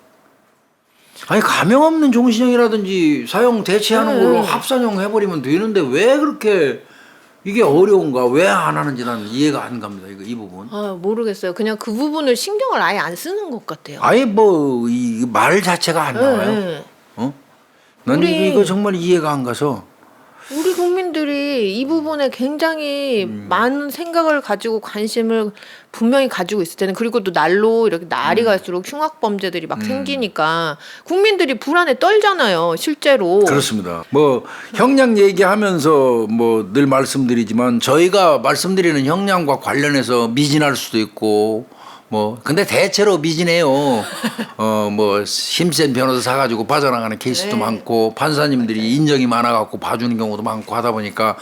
아니 감형 없는 종신형이라든지 사형 대체하는 걸로 합산형 해버리면 되는데 왜 그렇게 이게 어려운가 왜 안 하는지 나는 이해가 안 갑니다. 이 부분. 모르겠어요. 그냥 그 부분을 신경을 아예 안 쓰는 것 같아요. 아예 뭐 이 말 자체가 안 나와요. 네. 난 우리- 이거 정말 이해가 안 가서. 우리 국민들이 이 부분에 굉장히 많은 생각을 가지고 관심을 분명히 가지고 있을 때는 그리고 또 날로 이렇게 날이 갈수록 흉악 범죄들이 막 생기니까 국민들이 불안에 떨잖아요. 실제로. 그렇습니다. 뭐 형량 얘기하면서 뭐 늘 말씀드리지만 저희가 말씀드리는 형량과 관련해서 미진할 수도 있고 뭐 근데 대체로 미진해요. 뭐 힘센 변호사 사가지고 빠져나가는 케이스도 네. 많고 판사님들이 인정이 많아갖고 봐주는 경우도 많고 하다 보니까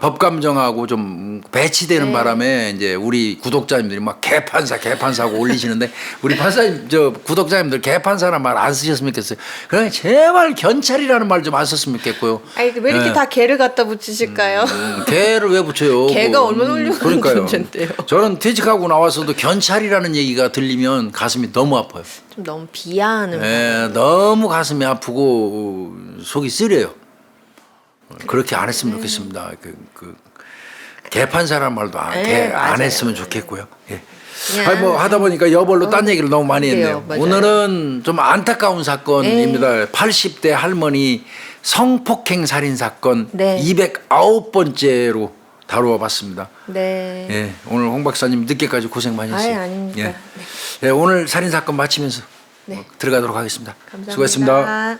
법감정하고 좀 배치되는 바람에 이제 우리 구독자님들이 막 개판사고 올리시는데 우리 판사님 저 구독자님들 개판사란 말 안 쓰셨으면 좋겠어요. 그냥 제발 견찰이라는 말 좀 안 썼으면 좋겠고요. 아니 왜 이렇게 네. 다 개를 갖다 붙이실까요? 개를 왜 붙여요? 개가 뭐, 얼마나 훌륭한 그러니까요. 존재인데요. 저는 퇴직하고 나와서도 견찰이라는 얘기가 들리면 가슴이 너무 아파요. 좀 너무 비하하는. 너무 가슴이 아프고 속이 쓰려요. 그렇게 안 했으면 좋겠습니다. 개판사란 말도 네, 안 맞아요. 했으면 좋겠고요. 예. 그냥 아니 뭐 하다 보니까 여벌로 딴 얘기를 너무 많이 그래요, 했네요. 맞아요. 오늘은 좀 안타까운 사건입니다. 80대 할머니 성폭행 살인 사건 네. 209번째로 다루어 봤습니다. 네. 예, 오늘 홍 박사님 늦게까지 고생 많이 했어요. 아닙니다. 예. 예, 오늘 살인 사건 마치면서 네. 들어가도록 하겠습니다. 감사합니다. 수고했습니다.